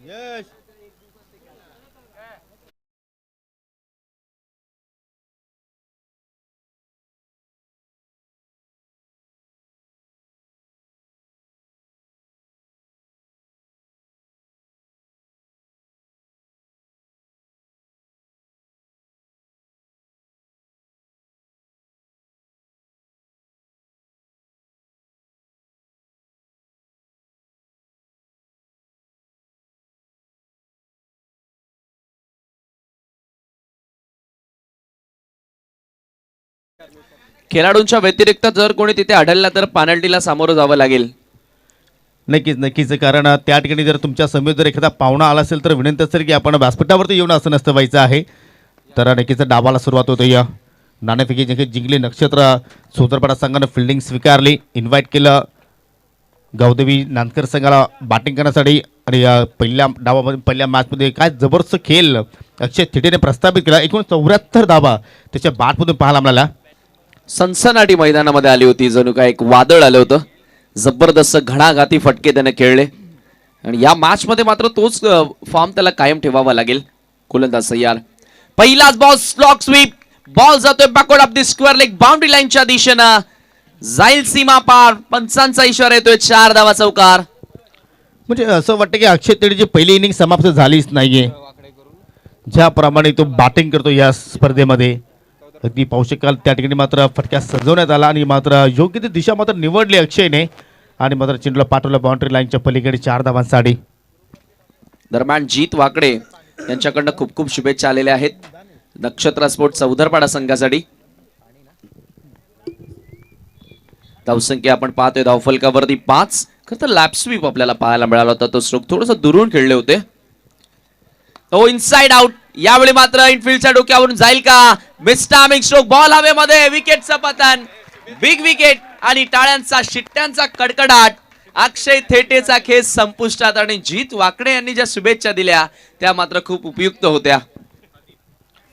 यश खेळाडूंच्या व्यतिरिक्त जर कोणी तिथे आढळला तर पेनल्टीला सामोरं जावं लागेल. नक्कीच नक्कीच, कारण त्या ठिकाणी जर तुमच्या समीर जर एखादा पाहुणा आला असेल तर विनंती असेल की आपण व्यासपीठावरती येऊन असं नसतं व्हायचं आहे. तर नक्कीच डावाला सुरुवात होते. या नाणेफेकी जिंकली नक्षत्र सोदरपाडा संघानं फिल्डिंग स्वीकारली. इन्व्हाइट केलं गावदेवी नांदकर संघाला बॅटिंग करण्यासाठी. आणि पहिल्या डावामध्ये पहिल्या मॅचमध्ये काय जबरदस्त खेळ अक्षय थिटेने प्रस्थापित केला. एकूण 74 धावा त्याच्या बॅटमधून पाहायला मिळाल्या. सनसनाटी मैदानामध्ये आली होती, जणू काय एक वादळ आलं होतं. जबरदस्त घणाघाती फटके त्याने खेळले आणि या मॅच मध्ये मात्र तोच फॉर्म त्याला कायम ठेवावा लागेल. गोलंदाज तयार. पहिलाच बॉल स्लॉक स्वीप. बॉल जातोय backward of the square leg boundary लाईनच्या दिशेनं. जाईल सीमा पार. पंचांचा इशारा येतोय. 4 धावा चौकार. म्हणजे असं वाटतं की अक्षय तिडेची पहिली इनिंग समाप्त झालीच नाहीये. ज्याप्रमाणे तो बॅटिंग करतो या स्पर्धेमध्ये अगदी पाहू शकाल त्या ठिकाणी मात्र फटक्या सजवण्यात आला आणि मात्र योग्य ती दिशा मात्र निवडली अक्षयने आणि मात्र चेंडूला पाठवलं बाउंड्री लाईनच्या पलीकडे 4 धावांसाठी. दरम्यान जीत वाकडे यांच्याकडनं खूप खूप शुभेच्छा आलेल्या आहेत नक्षत्र स्पोर्ट्स चौदरपाडा संघासाठी. धावसंख्या आपण पाहतोय धावफलकावरती 5. खरं तर लॅप स्वीप आपल्याला पाहायला मिळाला होता. तो स्ट्रोक थोडस दुरून खेळले होते. तो इनसाइड आउट. यावेळी मात्र इनफिल्डच्या डोक्यावरून जाईल का? मिस्टामिंग स्ट्रोक. बॉल हवेमध्ये. विकेटचं पतन. बिग विकेट आणि टाळ्यांचा शिट्ट्यांचा कडकडाट. अक्षय थेटेचा खेळ संपुष्टात आणि जीत वाकडे यांनी ज्या शुभेच्छा दिल्या त्या मात्र खूप उपयुक्त होत्या.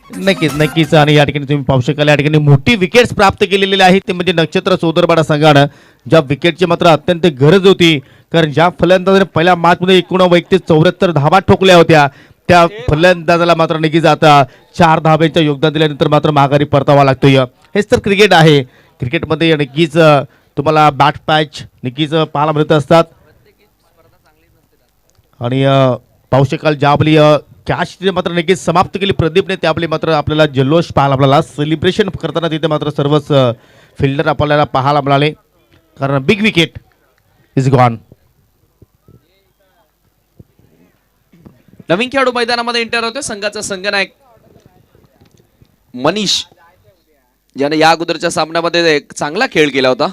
नक्कीच नक्कीच. आणि या ठिकाणी तुम्ही पाहू शकाल या ठिकाणी मोठी विकेट्स प्राप्त केलेली आहेत. ते म्हणजे नक्षत्र सोदरपाडा संघानं ज्या विकेटची मात्र अत्यंत गरज होती. कारण ज्या फलंदाजाने पहिल्या मॅचमध्ये एकूण वैयक्तिक 74 धावा ठोकल्या होत्या त्या फलंदाजाला मात्र नक्कीच आता 4 धाब्यांचं योगदान दिल्यानंतर मात्र माघारी परतावा लागतोय. हेच तर क्रिकेट आहे. क्रिकेटमध्ये नक्कीच तुम्हाला बॅट पॅच नक्कीच पाहायला मिळत असतात. आणि पाहू शकाल ज्या आपली कॅच मात्र नक्कीच समाप्त केली प्रदीपने त्यावेळी मात्र आपल्याला जल्लोष पाहायला मिळाला. सेलिब्रेशन करताना तिथे मात्र सर्वच फिल्डर आपल्याला पाहायला मिळाले. कारण बिग विकेट इज गॉन. नवीन खेळाडू मैदानामध्ये एंटर होते. संघाचा संघनायक मनीष ज्याने या अगोदरच्या सामन्यामध्ये एक चांगला खेळ केला होता.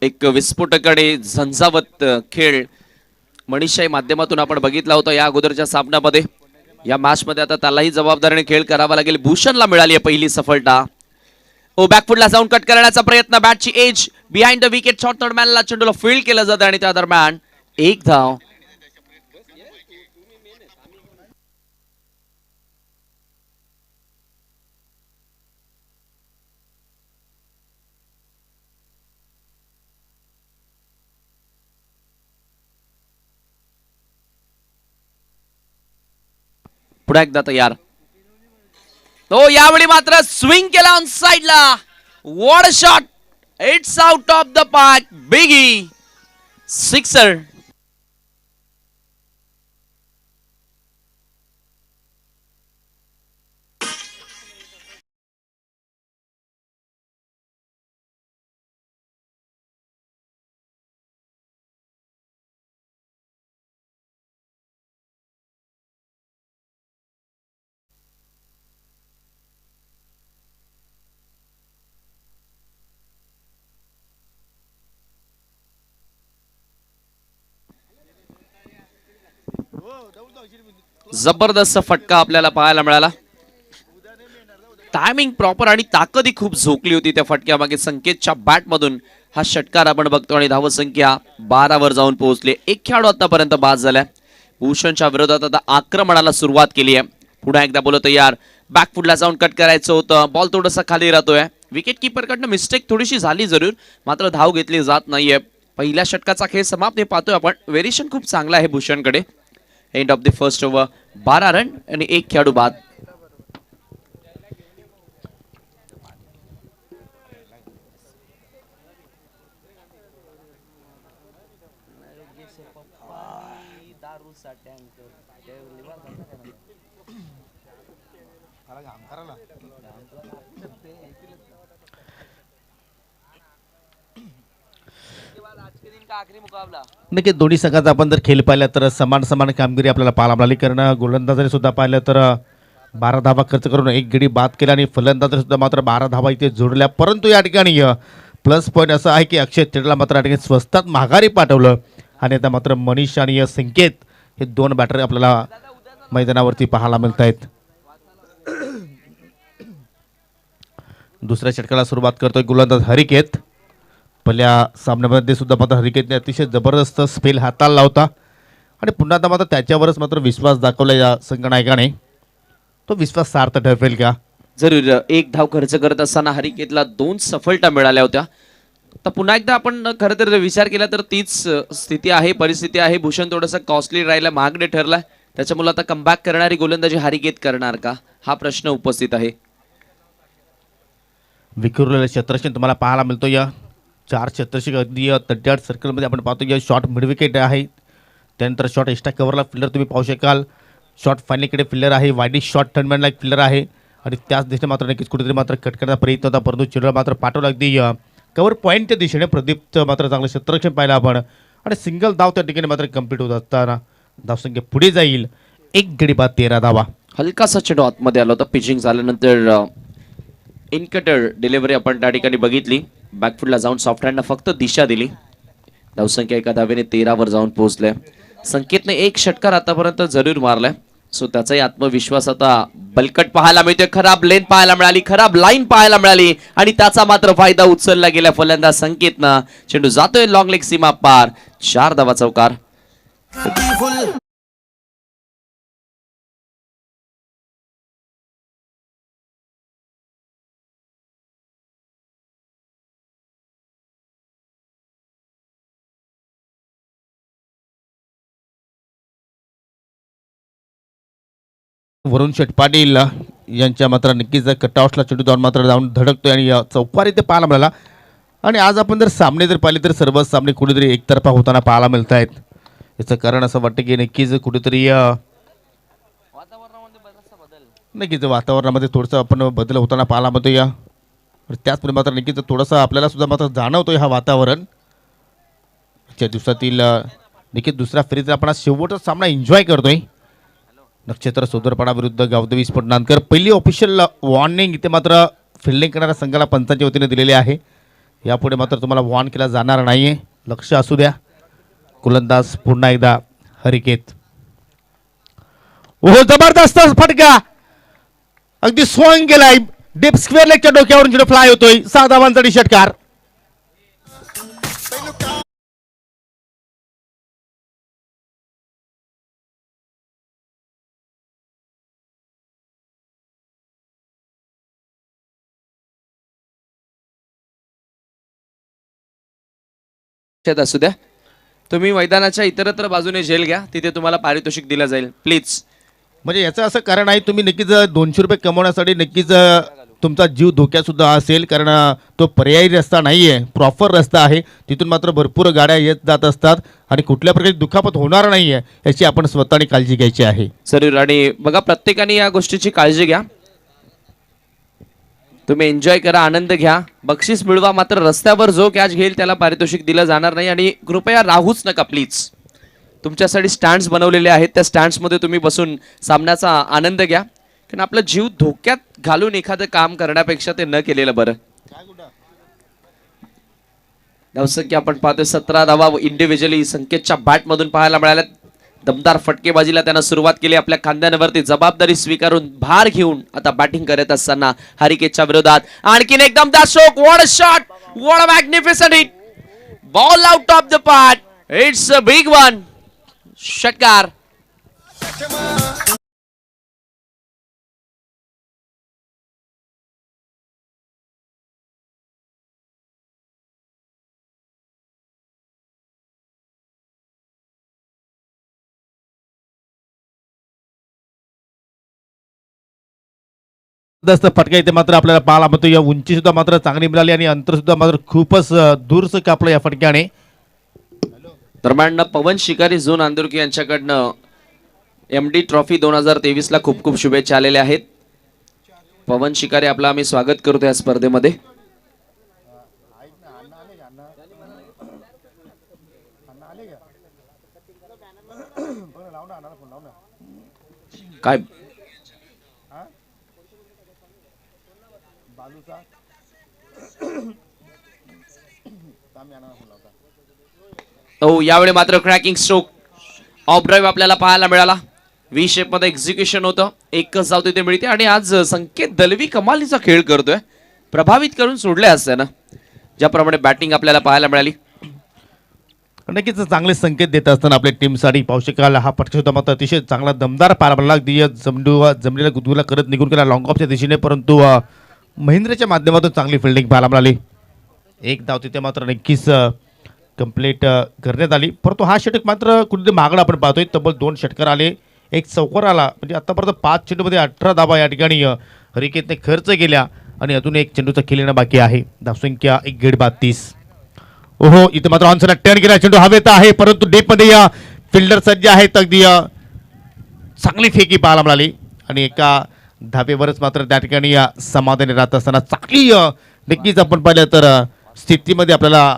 एक विस्फोटक आणि झंझावत खेळ मनीषच्या माध्यमातून आपण बघितला होता या अगोदरच्या सामन्यामध्ये. या मॅच मध्ये आता त्यालाही जबाबदारीने खेळ करावा लागेल. भूषणला मिळाली आहे पहिली सफलता. ओ बॅकफुटला जाऊन कट करण्याचा प्रयत्न. बॅटची edge behind the wicket. Short third मॅनला चेंडूला फील्ड केलं जातं आणि त्या दरम्यान 1 धाव. पुढे एकदा तयार. तो यावेळी मात्र स्विंग केला ऑन साइडला. What a shot. It's out of the park. Biggie sixer. जबरदस्त फटका आपल्याला पाहायला मिळाला. टायमिंग प्रॉपर आणि ताकदही खूप झोकली होती त्या फटक्यामागे. संकेतच्या बॅट मधून हा षटकार आपण बघतो आणि धावसंख्या 12 वर जाऊन पोहोचली. एक खेळाडू आतापर्यंत बाद झालाय. भूषणच्या विरोधात आता आक्रमणाला सुरुवात केली आहे. पुन्हा एकदा बोलत तयार. बॅकफुटला जाऊन कट करायचं होतं, बॉल थोडासा खाली राहतोय. विकेट किपरकडनं मिस्टेक थोडीशी झाली जरूर, मात्र धाव घेतली जात नाहीये. पहिल्या षटकाचा खेळ समाप्त हे पाहतोय आपण. व्हेरिएशन खूप चांगला आहे भूषणकडे. End of the first over, 12 run आणि 1 खेळाडू बाद. नक्की दोन्ही संघाचा आपण जर खेळ पाहिला तर समान समान कामगिरी आपल्याला पाहायला मिळाली. कारण गोलंदाजाने सुद्धा पाहिलं तर 12 धावा खर्च करून 1 गडी बाद केला आणि फलंदाजाने सुद्धा मात्र 12 धावा इथे जोडल्या. परंतु या ठिकाणी प्लस पॉईंट असं आहे की अक्षय तेडला मात्र या ठिकाणी स्वस्तात माघारी पाठवलं आणि आता मात्र मनीष आणि संकेत हे 2 बॅटर आपल्याला मैदानावरती पाहायला मिळत आहेत. दुसऱ्या षटकाला सुरुवात करतोय गोलंदाज हरिकेत. पहिल्या सामन्यामध्ये सुद्धा मात्र हरिकेतने अतिशय जबरदस्त स्पेल हाताळला होता आणि पुन्हा आता मात्र त्याच्यावरच मात्र विश्वास दाखवला या संघनायकाने. तो विश्वास सार्थ ठरवेल का? जरूर. 1 धाव खर्च करत असताना हरिकेतला 2 सफलता मिळाल्या होत्या. तर पुन्हा एकदा आपण खरं तर विचार केला तर तीच स्थिती आहे, परिस्थिती आहे. भूषण थोडंसं कॉस्टली राहिला, महागडे ठरलाय. त्याच्यामुळे आता कमबॅक करणारी गोलंदाजी हरिकेत करणार का, हा प्रश्न उपस्थित आहे. विखुरलेलं क्षेत्ररक्षण तुम्हाला पाहायला मिळतो. या 4 क्षेत्ररक्षक अगदी 38 सर्कलमध्ये आपण पाहतो. या शॉर्ट मिड विकेट आहे, त्यानंतर शॉर्ट एक्स्ट्रा कव्हरला फिल्डर तुम्ही पाहू शकाल. शॉर्ट फायनलीकडे फिल्डर आहे, वायडी शॉर्ट टर्नमॅनला एक फिल्डर आहे आणि त्याच दिशेने मात्र नक्कीच कुठेतरी मात्र कट करण्याचा प्रयत्न होता, परंतु चिडळ मात्र पाठवलं अगदी कव्हर पॉईंटच्या दिशेने. प्रदीप मात्र चांगलं क्षेत्ररक्षण पाहिलं आपण आणि सिंगल धाव त्या ठिकाणी मात्र कंप्लीट होत असताना धावसंख्या पुढे जाईल. 1 गडी बाद 13 धावा. हलकासा चेंडू आतमध्ये आला होता. पिचिंग झाल्यानंतर इनकटर डिलिव्हरी आपण त्या ठिकाणी बघितली. बॅकफुटला जाऊन सॉफ्ट हँडनं फक्त दिशा दिली. धावसंख्या एका धावेने 13 वर जाऊन पोहोचले. संकेतने 1 षटकार आतापर्यंत जरूर मारलाय, सो त्याचाही आत्मविश्वास आता बलकट पाहायला मिळतोय. खराब लेन पाहायला मिळाली, खराब लाईन पाहायला मिळाली आणि त्याचा मात्र फायदा उचलला गेला फलंदाज संकेतनं. चेंडू जातोय लॉंग लेग सीमा पार. 4 धावा चौकार. वरुण शेठ पाटील यांच्या मात्र नक्कीच कटआउटला चेंडू जाऊन मात्र जाऊन धडकतोय आणि चौकार इथे पाहायला मिळाला. आणि आज आपण जर सामने जर पाहिले तर सर्वच सामने कुठेतरी एकतर्फा होताना पाहायला मिळत आहेत. याचं कारण असं वाटतं की नक्कीच कुठेतरी नक्कीच वातावरणामध्ये थोडंसं आपण बदल होताना पाहायला मिळतो. या त्याचप्रमाणे मात्र नक्कीच थोडंसं आपल्याला सुद्धा मात्र जाणवतोय हा वातावरण. च्या दिवसातील नक्कीच दुसऱ्या फेरीत आपण आज शेवटचा सामना एन्जॉय करतोय. नक्षत्र सोदरपाडा विरुद्ध गावदेवी स्फोटनांकर. पहिली ऑफिशियल वॉर्निंग इथे मात्र फिल्डिंग करणाऱ्या संघाला पंचांच्या वतीने दिलेली आहे. यापुढे मात्र तुम्हाला वॉर्न केला जाणार नाहीये, लक्ष असू द्या. गोलंदाज पुन्हा एकदा हरिकेत. ओहो, जबरदस्त फटका अगदी स्वंग गेलाय. डीप स्क्वेअर लेगच्या डोक्यावरून चेंडू फ्लाय होतोय. 6 धावांचा षटकार. असू द्या, तुम्ही मैदानाच्या इतरत्र बाजूने जेल घ्या, तिथे तुम्हाला पारितोषिक दिलं जाईल प्लीज. म्हणजे याचं असं कारण आहे, तुम्ही नक्कीच 200 रुपये कमवण्यासाठी नक्कीच तुमचा जीव धोक्यात सुद्धा असेल. कारण तो पर्यायी रस्ता नाही आहे, प्रॉपर रस्ता आहे. तिथून मात्र भरपूर गाड्या येत जात असतात आणि कुठल्या प्रकारची दुखापत होणार नाही आहे याची आपण स्वतःने काळजी घ्यायची आहे. जरूर. आणि बघा, प्रत्येकाने या गोष्टीची काळजी घ्या. तुम्ही एन्जॉय करा, आनंद घ्या, बक्षीस मिळवा, मात्र रस्त्यावर जो कॅच घेईल त्याला पारितोषिक दिलं जाणार नाही. आणि कृपया राहूच नका प्लीज. तुमच्यासाठी स्टँड्स बनवलेले आहेत, त्या स्टँड्समध्ये तुम्ही बसून सामन्याचा आनंद घ्या. कारण आपला जीव धोक्यात घालून एखादं काम करण्यापेक्षा ते न केलेलं बरं. धावसंख्या आपण पाहतोय 17 धावा इंडिव्हिज्युअली संकेतच्या बॅटमधून पाहायला मिळाल्या. दमदार फटकेबाजीला त्यानं सुरुवात केली. आपल्या खांद्यांवरती जबाबदारी स्वीकारून भार घेऊन आता बॅटिंग करत असताना हरिकेतच्या विरोधात आणखीन एक दमदार stroke. What a shot, what a magnificent hit. Ball out of the part. It's a big one. षटकार. जबरदस्त फटका इथे मात्र आपल्याला पाहायला मिळतो. या उंची सुद्धा मात्र चांगली मिळाली आणि अंतर सुद्धा मात्र खूपच दूरचं कापलं या फटक्याने. दरम्यान पवन शिकारी झोन आंदुरकी यांच्याकडनं MD ट्रॉफी 2023 ला खूप खूप शुभेच्छा आलेल्या आहेत. पवन शिकारी आपलं आम्ही स्वागत करतो या स्पर्धेमध्ये. काय यावेळी मात्र क्रॅकिंग स्ट्रोक ऑफ ड्राईव्ह आपल्याला पाहायला मिळाला. व्ही शेप मध्ये एक्झिक्युशन होतं. एकच धाव तिथे मिळते आणि आज संकेत दलवी कमालीचा खेळ करतोय. प्रभावित करून सोडले असते ना ज्याप्रमाणे बॅटिंग आपल्याला पाहायला मिळाली. नक्कीच चांगले संकेत देत असताना आपल्या टीमसाठी पाहू शकाल. हा फटका सुद्धा मात्र अतिशय चांगला दमदार पार पडला. अगदी जमलेला गुदगुला करत निघून गेला लॉंग ऑफच्या दिशेने, परंतु महेंद्रच्या माध्यमातून चांगली फिल्डिंग पाहायला मिळाली. एक धाव तिथे मात्र नक्कीच कंप्लीट करण्यात आली, परंतु हा षटक मात्र कुठेतरी मागणं आपण पाहतोय. तब्बल 2 षटकार आले, एक चौकार आला. म्हणजे आतापर्यंत 5 चेंडूमध्ये 18 धावा या ठिकाणी हरिकेतने खर्च केल्या आणि अजून एक चेंडूचा खेळ येणं बाकी आहे. धावसंख्या 1 गडी 32. ओहो, इथे मात्र ऑनसाइड टर्न केला. चेंडू हवेत आहे, परंतु डीपमध्ये या फिल्डर सज्ज आहेत. अगदी चांगली फेकी पाहायला मिळाली आणि एका धाबेवरच मात्र त्या ठिकाणी समाधानी राहत असताना चांगली नक्कीच आपण पाहिलं तर स्थितीमध्ये आपल्याला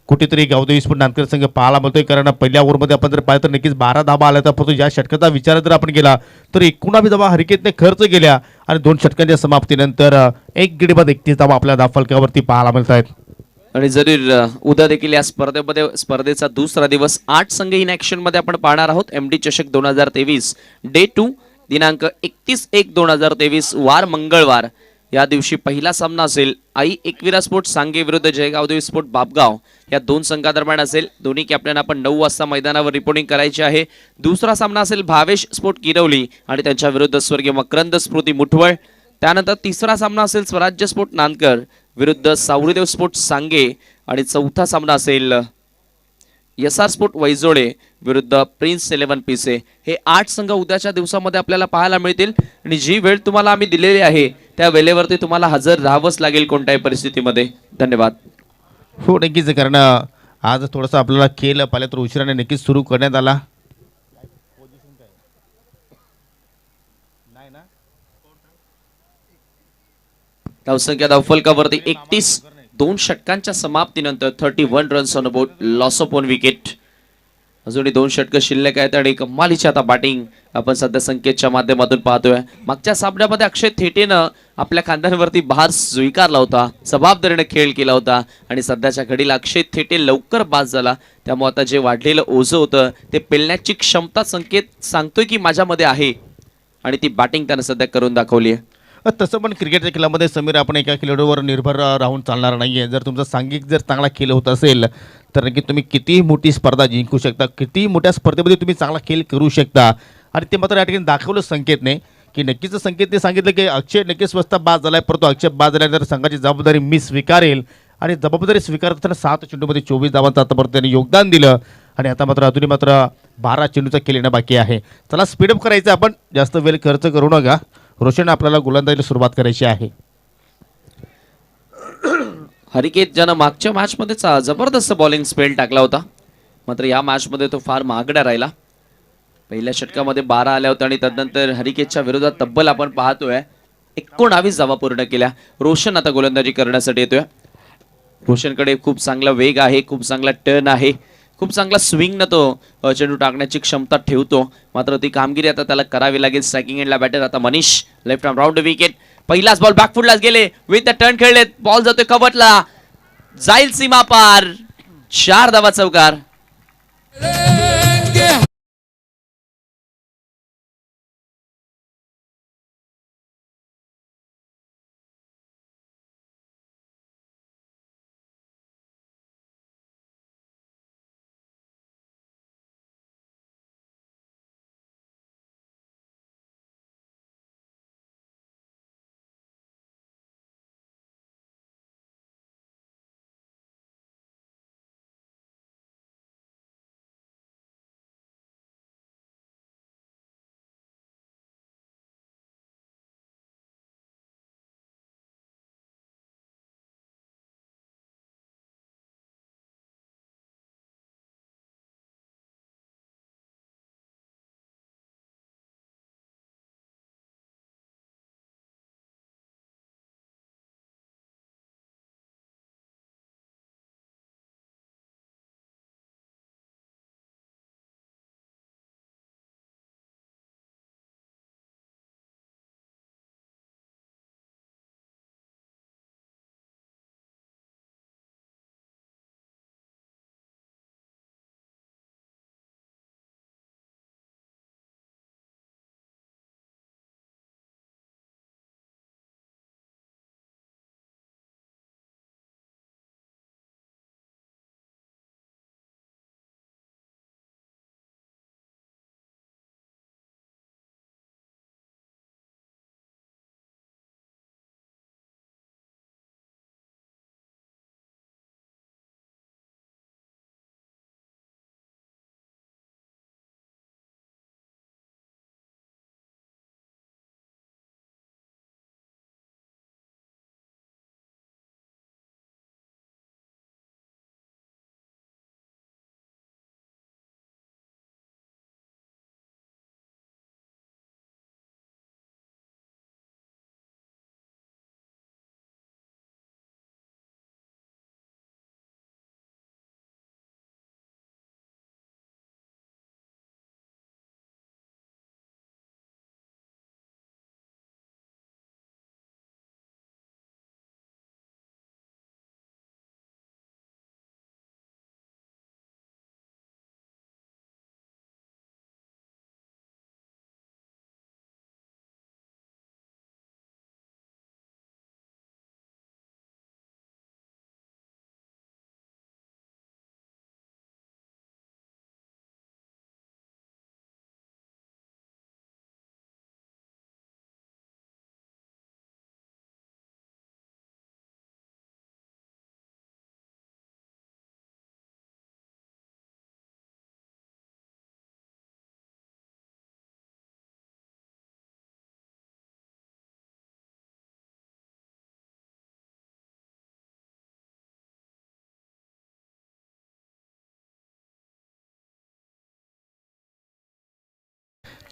कुठेतरी गावदेवी स्फोट नांदकर संघ पाहायला मिळतोय. कारण पहिल्या ओव्हरमध्ये आपण जर पाहिलं तर नक्कीच 12 धाबा आल्या, तर परंतु या षटकाचा विचार जर आपण केला तर 19 धाबा हरिकेतने खर्च केल्या आणि 2 षटकांच्या समाप्तीनंतर 1 गडी 31 धाबा आपल्या धावफलकावरती पाहायला मिळत आहेत. आणि जरी उद्या देखील या स्पर्धेचा दुसरा दिवस 8 संघ इन ऍक्शन मध्ये आपण पाहणार आहोत. MD चषक 2023 डे 2 दिनांक 31/1/2023 वार मंगळवार या दिवशी पहिला सामना असेल आई एकविरा स्पोर्ट सांगे विरुद्ध जयगावदेवी स्पोर्ट बापगाव या 2 संघादरम्यान असेल. दोन्ही कॅप्टन आपण 9 वाजता मैदानावर रिपोर्टिंग करायची आहे. दुसरा सामना असेल भावेश स्पोर्ट किरवली आणि त्यांच्या विरुद्ध स्वर्गीय मकरंद स्मृती मुठवळ. त्यानंतर तिसरा सामना असेल स्वराज्य स्पोर्ट नांदकर विरुद्ध सावरीदेव स्पोर्ट सांगे आणि चौथा सामना असेल SR स्पोर्ट वैजोळे विरुद्ध प्रिन्स 11 पिसे. हे 8 संघ उद्याच्या दिवसामध्ये आपल्याला पाहायला मिळतील आणि जी वेळ तुम्हाला आम्ही दिलेली आहे त्या वेळेवरती तुम्हाला हजर राहावंच लागेल कोणत्याही परिस्थितीमध्ये. धन्यवाद. हो नक्कीच, कारण आज थोडंसं आपल्याला खेळ पाहिलं तर उशिराने नक्कीच सुरू करण्यात आला. धावसंख्या धावफलकावरती 31. 2 षटकांच्या समाप्तीनंतर 31 runs on board, loss of 1 wicket. अजूनही 2 षटकं शिल्लक आहेत आणि कमालीची आता बॅटिंग आपण सध्या संकेतच्या माध्यमातून पाहतोय. मागच्या सामन्यामध्ये अक्षय थेटेनं आपल्या खांद्यांवरती भार स्वीकारला होता, जबाबदारीने खेळ केला होता आणि सध्याच्या घडीला अक्षय थेटे लवकर बाद झाला. त्यामुळे आता जे वाढलेलं ओझं होतं ते पेलण्याची क्षमता संकेत सांगतोय की माझ्यामध्ये आहे आणि ती बॅटिंग त्यानं सध्या करून दाखवली आहे. तसं पण क्रिकेटच्या खेळामध्ये समीर आपण एका खेळाडूवर निर्भर राहून चालणार नाही आहे. जर तुमचा सांघिक जर चांगला खेळ होत असेल तर नक्की तुम्ही कितीही मोठी स्पर्धा जिंकू शकता, कितीही मोठ्या स्पर्धेमध्ये तुम्ही चांगला खेळ करू शकता. आणि ते मात्र या ठिकाणी दाखवलं संकेतने की नक्कीच संकेतने सांगितलं की अक्षय नक्कीच स्वतः बाद झालाय, परंतु अक्षय बाद झाल्यानंतर संघाची जबाबदारी मी स्वीकारेल आणि जबाबदारी स्वीकारताना 7 चेंडूमध्ये 24 धावांचं आतापर्यंत त्यांनी योगदान दिलं आणि आता मात्र अजूनही मात्र 12 चेंडूचा खेळ येणं बाकी आहे. चला स्पीडअप करायचं, आपण जास्त वेळ खर्च करू नका. रोशन आपल्याला गोलंदाजीला सुरुवात करायची आहे. हरिकेत ज्यानं मागच्या मॅचमध्ये जबरदस्त बॉलिंग स्पेल टाकला होता, मात्र या मॅचमध्ये तो फार महागडा राहिला. पहिल्या षटकामध्ये 12 आल्या होत्या आणि तदनंतर हरिकेतच्या विरोधात तब्बल आपण पाहतोय 19 धावा पूर्ण केल्या. रोशन आता गोलंदाजी करण्यासाठी येतोय. रोशनकडे खूप चांगला वेग आहे, खूप चांगला टर्न आहे, खूप चांगला स्विंग न तो चेंडू टाकण्याची क्षमता ठेवतो. मात्र ती कामगिरी आता त्याला करावी लागेल. स्ट्रायकिंग एंडला बॅटर आता Manish, left arm round wicket. पहिलाच बॉल बॅकफुटलाच गेले, विथ द टर्न खेळले, बॉल जातोय कवटला, जाईल सीमा पार. 4 धावा चौकार.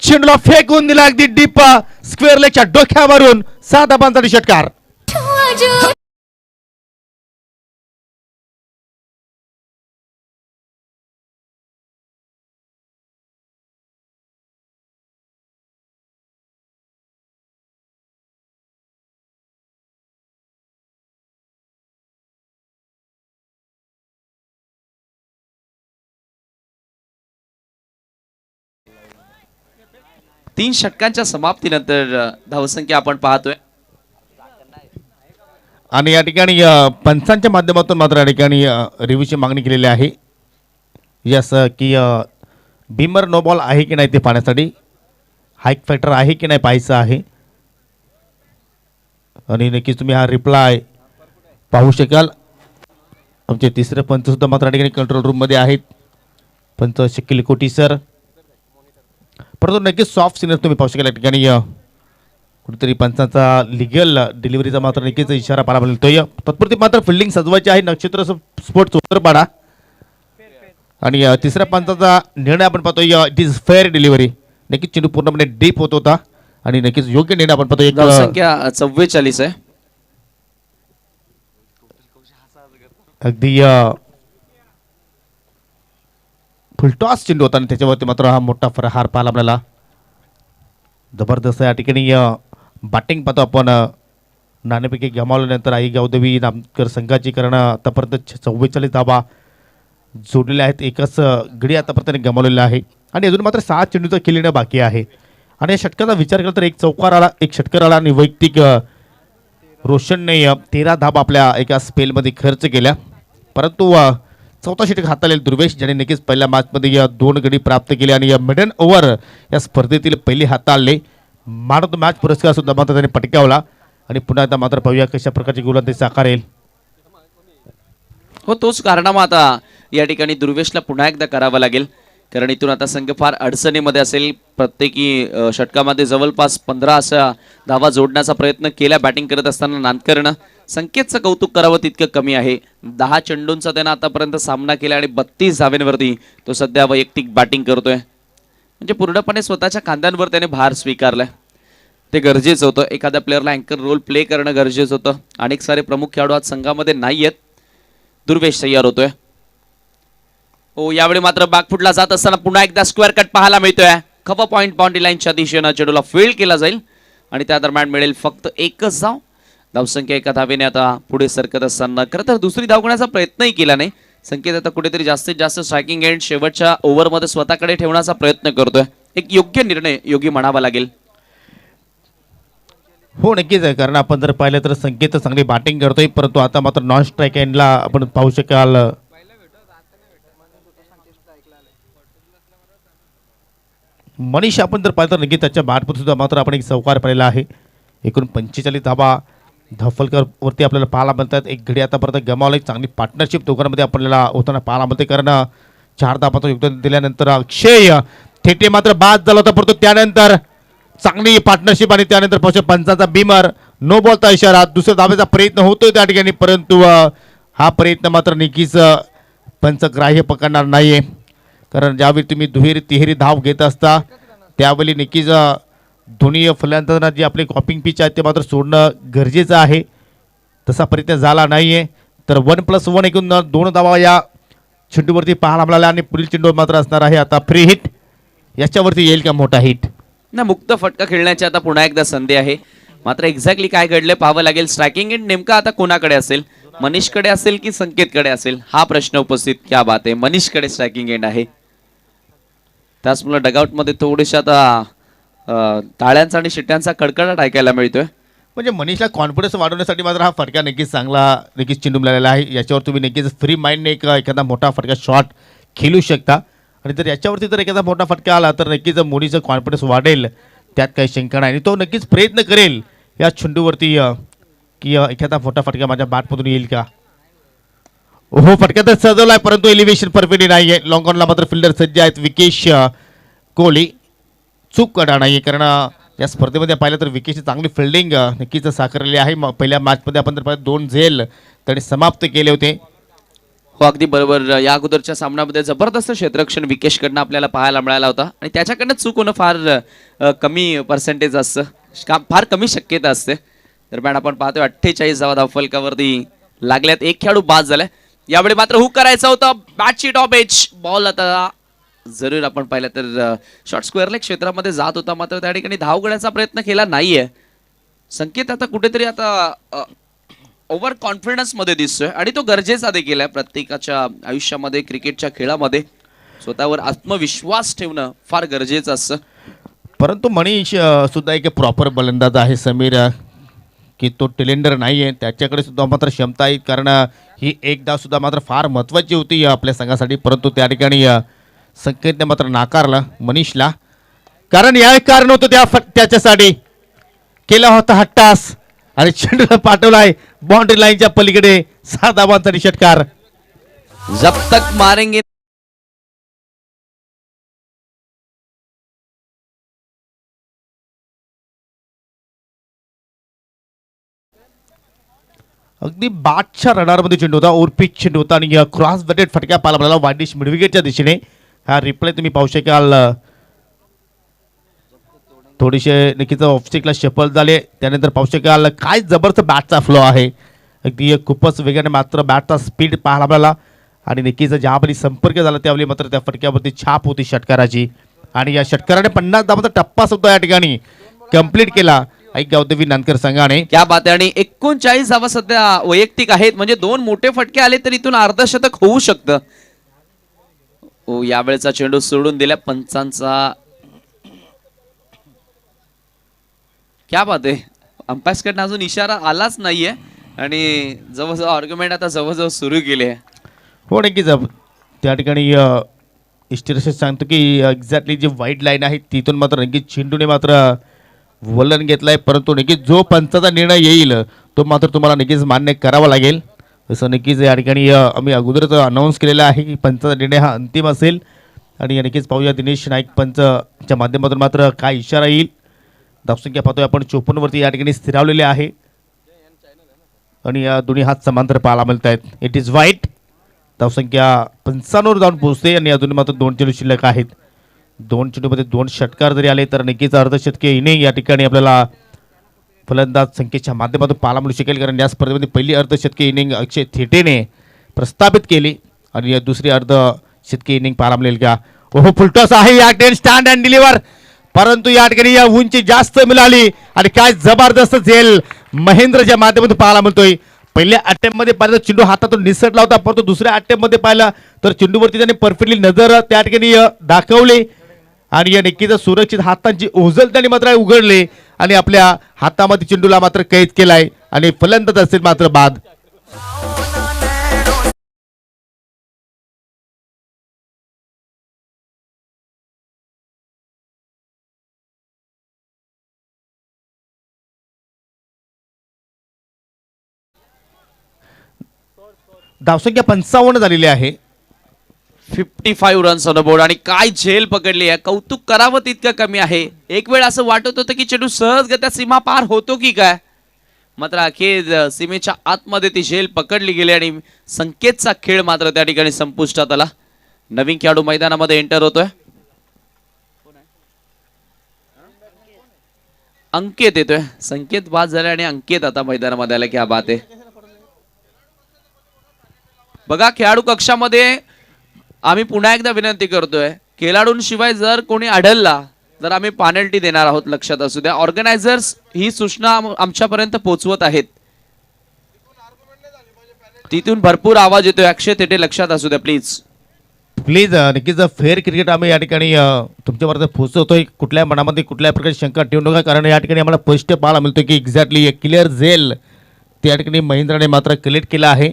चेंडूला फेकून दिला अगदी डीप स्क्वेअर लेगच्या डोक्यावरून 7 धाबांचा षटकार. तीन षटकांच्या समाप्तीनंतर धावसंख्या आपण पाहतोय आणि या ठिकाणी पंचांच्या माध्यमातून मात्र या ठिकाणी रिव्ह्यूची मागणी केलेली आहे. यस की बीमर नो बॉल आहे की नाही ते पाहण्यासाठी, हाईक फॅक्टर आहे की नाही पाहायचं आहे. आणि नक्कीच तुम्ही हा रिप्लाय पाहू शकाल. आमचे तिसरे पंच सुद्धा मात्र या ठिकाणी कंट्रोल रूममध्ये आहेत, पंच शकील कोटी सर. परंतु नक्कीच सॉफ्ट सिग्नल तुम्ही पाहू शकाल या ठिकाणी कुठेतरी पंचांचा लिगल डिलिव्हरीचा मात्र नक्कीच इशारा पाहायला मिळतोय. तत्पुरती मात्र फिल्डिंग सजवायची आहे नक्षत्र स्पोर्ट्स उत्तरपाडा. आणि तिसऱ्या पंचाचा निर्णय आपण पाहतोय इट इज फेअर डिलिव्हरी. नक्कीच चेंडू पूर्णपणे डीप होत होता आणि नक्कीच योग्य निर्णय आपण पाहतोय. धावसंख्या 44 आहे. अगदी फुलटॉस चेंडू होता आणि त्याच्यावरती मात्र हा मोठा हार पाहायला आपल्याला. जबरदस्त या ठिकाणी बॅटिंग पाहतो आपण. नाणेफेकी गमावल्यानंतर आई गावदेवी नामकर संघाची, कारण आतापर्यंत 44 धाबा जोडलेल्या आहेत. एकच गडी आतापर्यंत गमावलेला आहे आणि अजून मात्र 7 चेंडूचा खेळणं बाकी आहे. आणि या षटकाचा विचार केला तर एक चौकार आला, एक षटकार आला आणि वैयक्तिक रोशनने 13 धाबा आपल्या एका स्पेलमध्ये खर्च केल्या. परंतु चौथा षटक हाताळलेला दुर्वेश ज्याने नक्कीच पहिल्या मॅचमध्ये या 2 गडी प्राप्त केले आणि या मिडन ओव्हर या स्पर्धेतील पहिली हाताळले. मॅन ऑफ द मॅच पुरस्कार सुद्धा मात्र त्याने पटकावला. आणि पुन्हा एकदा मात्र पाहूया कशा प्रकारची गोलंदाजी साकारेल. हो, तोच कारनामा आता या ठिकाणी दुर्वेशला पुन्हा एकदा करावा लागेल, कारण इथून आता संघ फार अडचणीमध्ये असेल. प्रत्येकी षटकामध्ये जवळपास 15 अशा धावा जोडण्याचा प्रयत्न केला बॅटिंग करत असताना नानकरनं. संकेतचं कौतुक करावं तितकं कमी आहे. 10 चेंडूंचा त्यानं आतापर्यंत सामना केला आणि 32 धावेंवरती तो सध्या वैयक्तिक बॅटिंग करतोय. म्हणजे पूर्णपणे स्वतःच्या खांद्यांवर त्याने भार स्वीकारलाय. ते गरजेचं होतं. एखाद्या प्लेअरला अँकर रोल प्ले करणं गरजेचं होतं. अनेक सारे प्रमुख खेळाडू आज संघामध्ये नाही आहेत. दुर्वेश तयार होतोय. हो, यावेळी मात्र बॅकफुटला जात असताना पुन्हा एकदा स्क्वेअर कट पाहायला मिळतोय. खबा पॉइंट बाउंड्री लाईनच्या दिशेनं चेंडूला फील्ड केला जाईल आणि त्या दरम्यान मिळेल फक्त एकच धाव. धावसंख्या 1 धावेने आता पुढे सरकत असताना खरं तर दुसरी धाव घेण्याचा प्रयत्नही केला नाही. संकेत आता कुठेतरी जास्तीत जास्त स्ट्रायकिंग एंड शेवटच्या ओव्हरमध्ये स्वतःकडे ठेवण्याचा प्रयत्न करतोय. एक योग्य निर्णय योगी म्हणावा लागेल. हो नक्कीच आहे, कारण आपण जर पाहिलं तर संकेत चांगली बॅटिंग करतोय, परंतु आता मात्र नॉन स्ट्राईक एंडला आपण पाहू शकाल मनीष. आपण जर पाहिलं तर नक्की त्याच्या बॅटमध्ये सुद्धा मात्र आपण एक चौकार पाहिलेला आहे. एकूण 45 धाबा धाफलकर वरती आपल्याला पाहायला मिळतात. एक घडी आतापर्यंत गमावला. एक चांगली पार्टनरशिप दोघांमध्ये आपल्याला होताना पाहायला मिळते, कारण 4 धाबाचं योगदान दिल्यानंतर अक्षय थेटे मात्र बाद झाला होता, परंतु त्यानंतर चांगली पार्टनरशिप आणि त्यानंतर पाहू पंचाचा बीमर नो बॉलचा इशारा. दुसऱ्या धाब्याचा प्रयत्न होतोय त्या ठिकाणी, परंतु हा प्रयत्न मात्र नक्कीच पंच ग्राह्य पकडणार नाहीये, कारण ज्यावेळी तुम्ही दुहेरी तिहेरी धाव घेत असता त्यावेळी नक्कीच दोन्ही फलंदाजांना जी आपली कॉपिंग पिच आहे ते मात्र सोडणं गरजेचं आहे. तसा प्रयत्न झाला नाहीये, तर 1+1 एकूण 2 धावा या चेंडूवरती पाहायला मिळाला आणि पुढील चेंडू मात्र असणार आहे आता फ्री हिट. याच्यावरती येईल का मोठा हिट? ना, मुक्त फटका खेळण्याची आता पुन्हा एकदा संधी आहे. मात्र एक्झॅक्टली काय घडले पाहावं लागेल. स्ट्रायकिंग एंड नेमका आता कोणाकडे असेल? मनीषकडे असेल की संकेतकडे असेल हा प्रश्न उपस्थित. क्या बात आहे, मनीषकडे स्ट्रायकिंग एंड आहे. त्याचमुळे डगआउटमध्ये थोडेशा आता टाळ्यांचा आणि शिट्ट्यांचा कडकडाट ऐकायला मिळतोय. म्हणजे मनीषला कॉन्फिडन्स वाढवण्यासाठी मात्र हा फटका नक्कीच चांगला नक्कीच चेंडू मिळालेला आहे. याच्यावर तुम्ही नक्कीच फ्री माइंडने एखादा मोठा फटका शॉट खेळू शकता आणि जर याच्यावरती जर एखादा मोठा फटका आला तर नक्कीच मोनीचा कॉन्फिडन्स वाढेल, त्यात काही शंका नाही. आणि तो नक्कीच प्रयत्न करेल या चेंडूवरती की एखादा मोठा फटका माझ्या बॅटमधून येईल का. हो, फटका तर सजवला आहे, परंतु एलिव्हेशन परफेक्टली नाही आहे. लॉंग ऑनला मात्र फिल्डर सज्ज आहेत विकेश कोहली. चूक करा नाही आहे, कारण या स्पर्धेमध्ये पाहिलं तर विकेशची चांगली फिल्डिंग नक्कीच साकारलेली आहे. पहिल्या मॅचमध्ये आपण जर पाहिलं 2 झेल त्याने समाप्त केले होते हो अगदी बरोबर. या अगोदरच्या सामन्यामध्ये जबरदस्त क्षेत्ररक्षण विकेशकडनं आपल्याला पाहायला मिळाला होता आणि त्याच्याकडनं चूक होणं फार कमी पर्सेंटेज असतं, फार कमी शक्यता असते. दरम्यान आपण पाहतोय 48 धावा धावफलकावरती लागल्यात, एक खेळाडू बाद झालाय. यावेळी मात्र हुक करायचं होतं, बॅटची टॉप एज बॉल आता जरूर आपण पाहिलं तर शॉर्ट स्क्वेअर लेग क्षेत्रामध्ये जात होता, मात्र त्या ठिकाणी धाव घेण्याचा प्रयत्न केला नाहीये. संकेत आता कुठेतरी आता ओव्हर कॉन्फिडन्स मध्ये दिसतोय आणि तो गरजेचा देखील आहे. प्रत्येकाच्या आयुष्यामध्ये क्रिकेटच्या खेळामध्ये स्वतःवर आत्मविश्वास ठेवणं फार गरजेचं असतं. परंतु मनीष सुद्धा एक प्रॉपर बलंदाज आहे समीर, की तो टेलेंडर नाही आहे, त्याच्याकडे सुद्धा मात्र क्षमता आहे. कारण ही एकदा सुद्धा मात्र फार महत्त्वाची होती आपल्या संघासाठी, परंतु त्या ठिकाणी संकेतने मात्र नाकारला मनीषला. कारण या कारण होतं त्याच्यासाठी केला होता हट्टास आणि चेंडूला पाठवलाय बाउंड्री लाईनच्या पलीकडे. 6 धावांचा षटकार. जब तक मारेंगे अगदी बादच्या रडारमध्ये चेंडू होता, ओरपीच चेंडू होता आणि क्रॉस बटेड फटक्या पाहायला मिळाला वायडिश मिडविकेटच्या दिशेने. हा रिप्ले तुम्ही पाहू शकाल. थोडेसे नक्कीच ऑफस्टिकला शफल झाले, त्यानंतर पाहू शकाल काय जबरदस्त बॅटचा फ्लो आहे. अगदी खूपच वेगाने मात्र बॅटचा स्पीड पाहायला मिळाला आणि नक्कीच ज्यावेळी संपर्क झाला त्यावेळी मात्र त्या फटक्यावरती छाप होती षटकाराची आणि या षटकाराने 50 धावांचा टप्पा सुद्धा या ठिकाणी कंप्लीट केला ऐक गावदेवी नानकर संघाने. क्या बात आहे. आणि 39 धावा सध्या वैयक्तिक आहेत, म्हणजे 2 मोठे फटके आले तर इथून अर्धशतक होऊ शकतं. ओ यावेळेचा चेंडू सोडून दिला पंचांचा. क्या बात आहे. अंपायर्सकडनं अजून इशारा आलाच नाहीये आणि जवळजवळ आर्ग्युमेंट आता जवळजवळ सुरू केले. हो नक्कीच त्या ठिकाणी इष्टिरशेष सांगतो की एक्झॅक्टली जी वाईट लाईन आहे तिथून मात्र नक्कीच चेंडूने मात्र वलन घेतलाय, परंतु नक्कीच जो पंचाचा निर्णय येईल तो मात्र तुम्हाला नक्कीच मान्य करावा लागेल. असं नक्कीच या ठिकाणी आम्ही अगोदरच अनाऊन्स केलेला आहे की पंचाचा निर्णय हा अंतिम असेल आणि नक्कीच पाहूया दिनेश नाईक पंचच्या माध्यमातून मात्र काय इशारा येईल. धावसंख्या पाहतोय आपण 54 वरती या ठिकाणी स्थिरावलेले आहे आणि या दोन्ही हात समांतर पाहायला मिळत आहेत. इट इज वाईट. धावसंख्या 55 वर जाऊन पोहोचते आणि अजून मात्र 2 चेंडू शिल्लक आहेत. 2 चेंडूमध्ये 2 षटकार जरी आले तर नक्कीच अर्धशतकीय इनिंग या ठिकाणी आपल्याला फलंदाज संख्येच्या माध्यमातून पाहायला मिळू शकेल. कारण या स्पर्धेमध्ये पहिली अर्धशतकीय इनिंग अक्षय थेटेने प्रस्थापित केली आणि या दुसरी अर्धशतकीय इनिंग पाहायला मिळेल का. ओहो फुलटॉस आहे या ठिकाणी स्टँड अँड डिलिव्हर, परंतु या ठिकाणी या उंची जास्त मिळाली आणि काय जबरदस्त झेल महेंद्रच्या माध्यमातून पाहायला मिळतोय. पहिल्या अटेम्प्ट मध्ये पाहिलं चेंडू हातातून निसटला होता, परंतु दुसऱ्या अटेम्प्ट मध्ये पाहिलं तर चेंडूवरती त्याने परफेक्टली नजर त्या ठिकाणी दाखवली आणि या नक्कीच सुरक्षित हातांची ओझल त्याने मात्र उघडले आणि आपल्या हातामध्ये चेंडूला मात्र कैद केलाय आणि फलंदाज असेल मात्र बाद. धावसंख्या 55 झालेली आहे. 55 रन्स ऑन बोर्ड आणि काय झेल पकडली आहे. कौतुक करावं तितकं कमी आहे. एक वेळ असं वाटत होतं की चेंडू सहजगत्या सीमा पार होतो की काय, मात्र अखेर सीमेच्या आतमध्ये ती झेल पकडली गेली आणि संकेतचा खेळ मात्र त्या ठिकाणी संपुष्टात आला. नवीन खेळाडू मैदानामध्ये एंटर होतोय. अंकित येतोय. संकेत बाद झाला आणि अंकित आता मैदानामध्ये आला. क्या बात आहे. बघा खेळाडू कक्षामध्ये आम्ही पुन्हा एकदा विनंती करतोय, खेळाडूंशिवाय जर कोणी आढळला तर आम्ही पेनल्टी देणार आहोत, लक्षात असू द्या. ऑर्गनायझर्स ही सूचना आमच्यापर्यंत पोहोचवत आहेत, तिथून भरपूर आवाज येतोय. अक्षय तेटे लक्षात असू द्या प्लीज. प्लीज नक्कीच फेअर क्रिकेट आम्ही या ठिकाणी तुमच्यापर्यंत पोहोचवतोय. कुठल्या मनामध्ये कुठल्या प्रकारची शंका ठेवू नका, कारण या ठिकाणी आम्हाला स्पष्ट पाहायला मिळतोय की एक्झॅक्टली क्लिअर झेल त्या ठिकाणी महेंद्राने मात्र कलेक्ट केला आहे.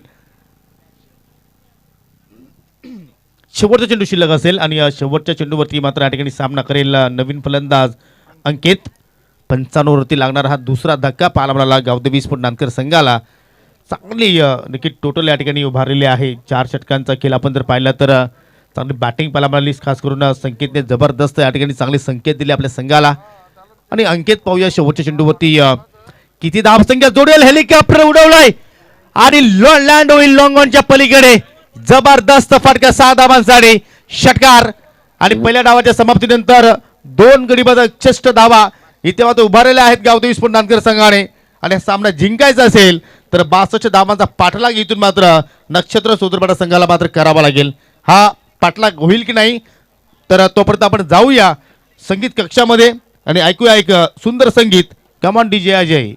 शेवटचा चेंडू शिल्लक असेल आणि शेवटच्या चेंडूवरती मात्र या ठिकाणी सामना करेल नवीन फलंदाज अंकित. 55 वरती लागणारा हा दुसरा धक्का पाहायला मिळाला गावदेवी स्पोर्ट नानकर संघाला. चांगली नक्की टोटल या ठिकाणी उभारलेली आहे. 4 षटकांचा खेळ आपण जर पाहिला तर चांगली बॅटिंग पाहायला मिळाली. खास करून संकेतने जबरदस्त या ठिकाणी चांगले संकेत दिले आपल्या संघाला. आणि अंकित पाहूया शेवटच्या चेंडूवरती किती धावसंख्या जोडेल. हेलिकॉप्टर उडवलाय आणि लँड होईल लॉंग ऑनच्या पलीकडे. जबरदस्त फटका 6 धावांसाठी षटकार आणि पहिल्या डावाच्या समाप्तीनंतर 2 गडी बाद चेष्ट धावा इथे मात्र उभारलेले आहेत गावदेवी विस्फोट नांदकर संघाने आणि हा सामना जिंकायचा असेल तर 62 धावांचा पाठलाग इथून मात्र नक्षत्र सोदरपाडा संघाला मात्र करावा लागेल. हा पाठलाग होईल की नाही तर तोपर्यंत आपण जाऊया संगीत कक्षामध्ये आणि ऐकूया एक सुंदर संगीत. Come on DJ Ajay.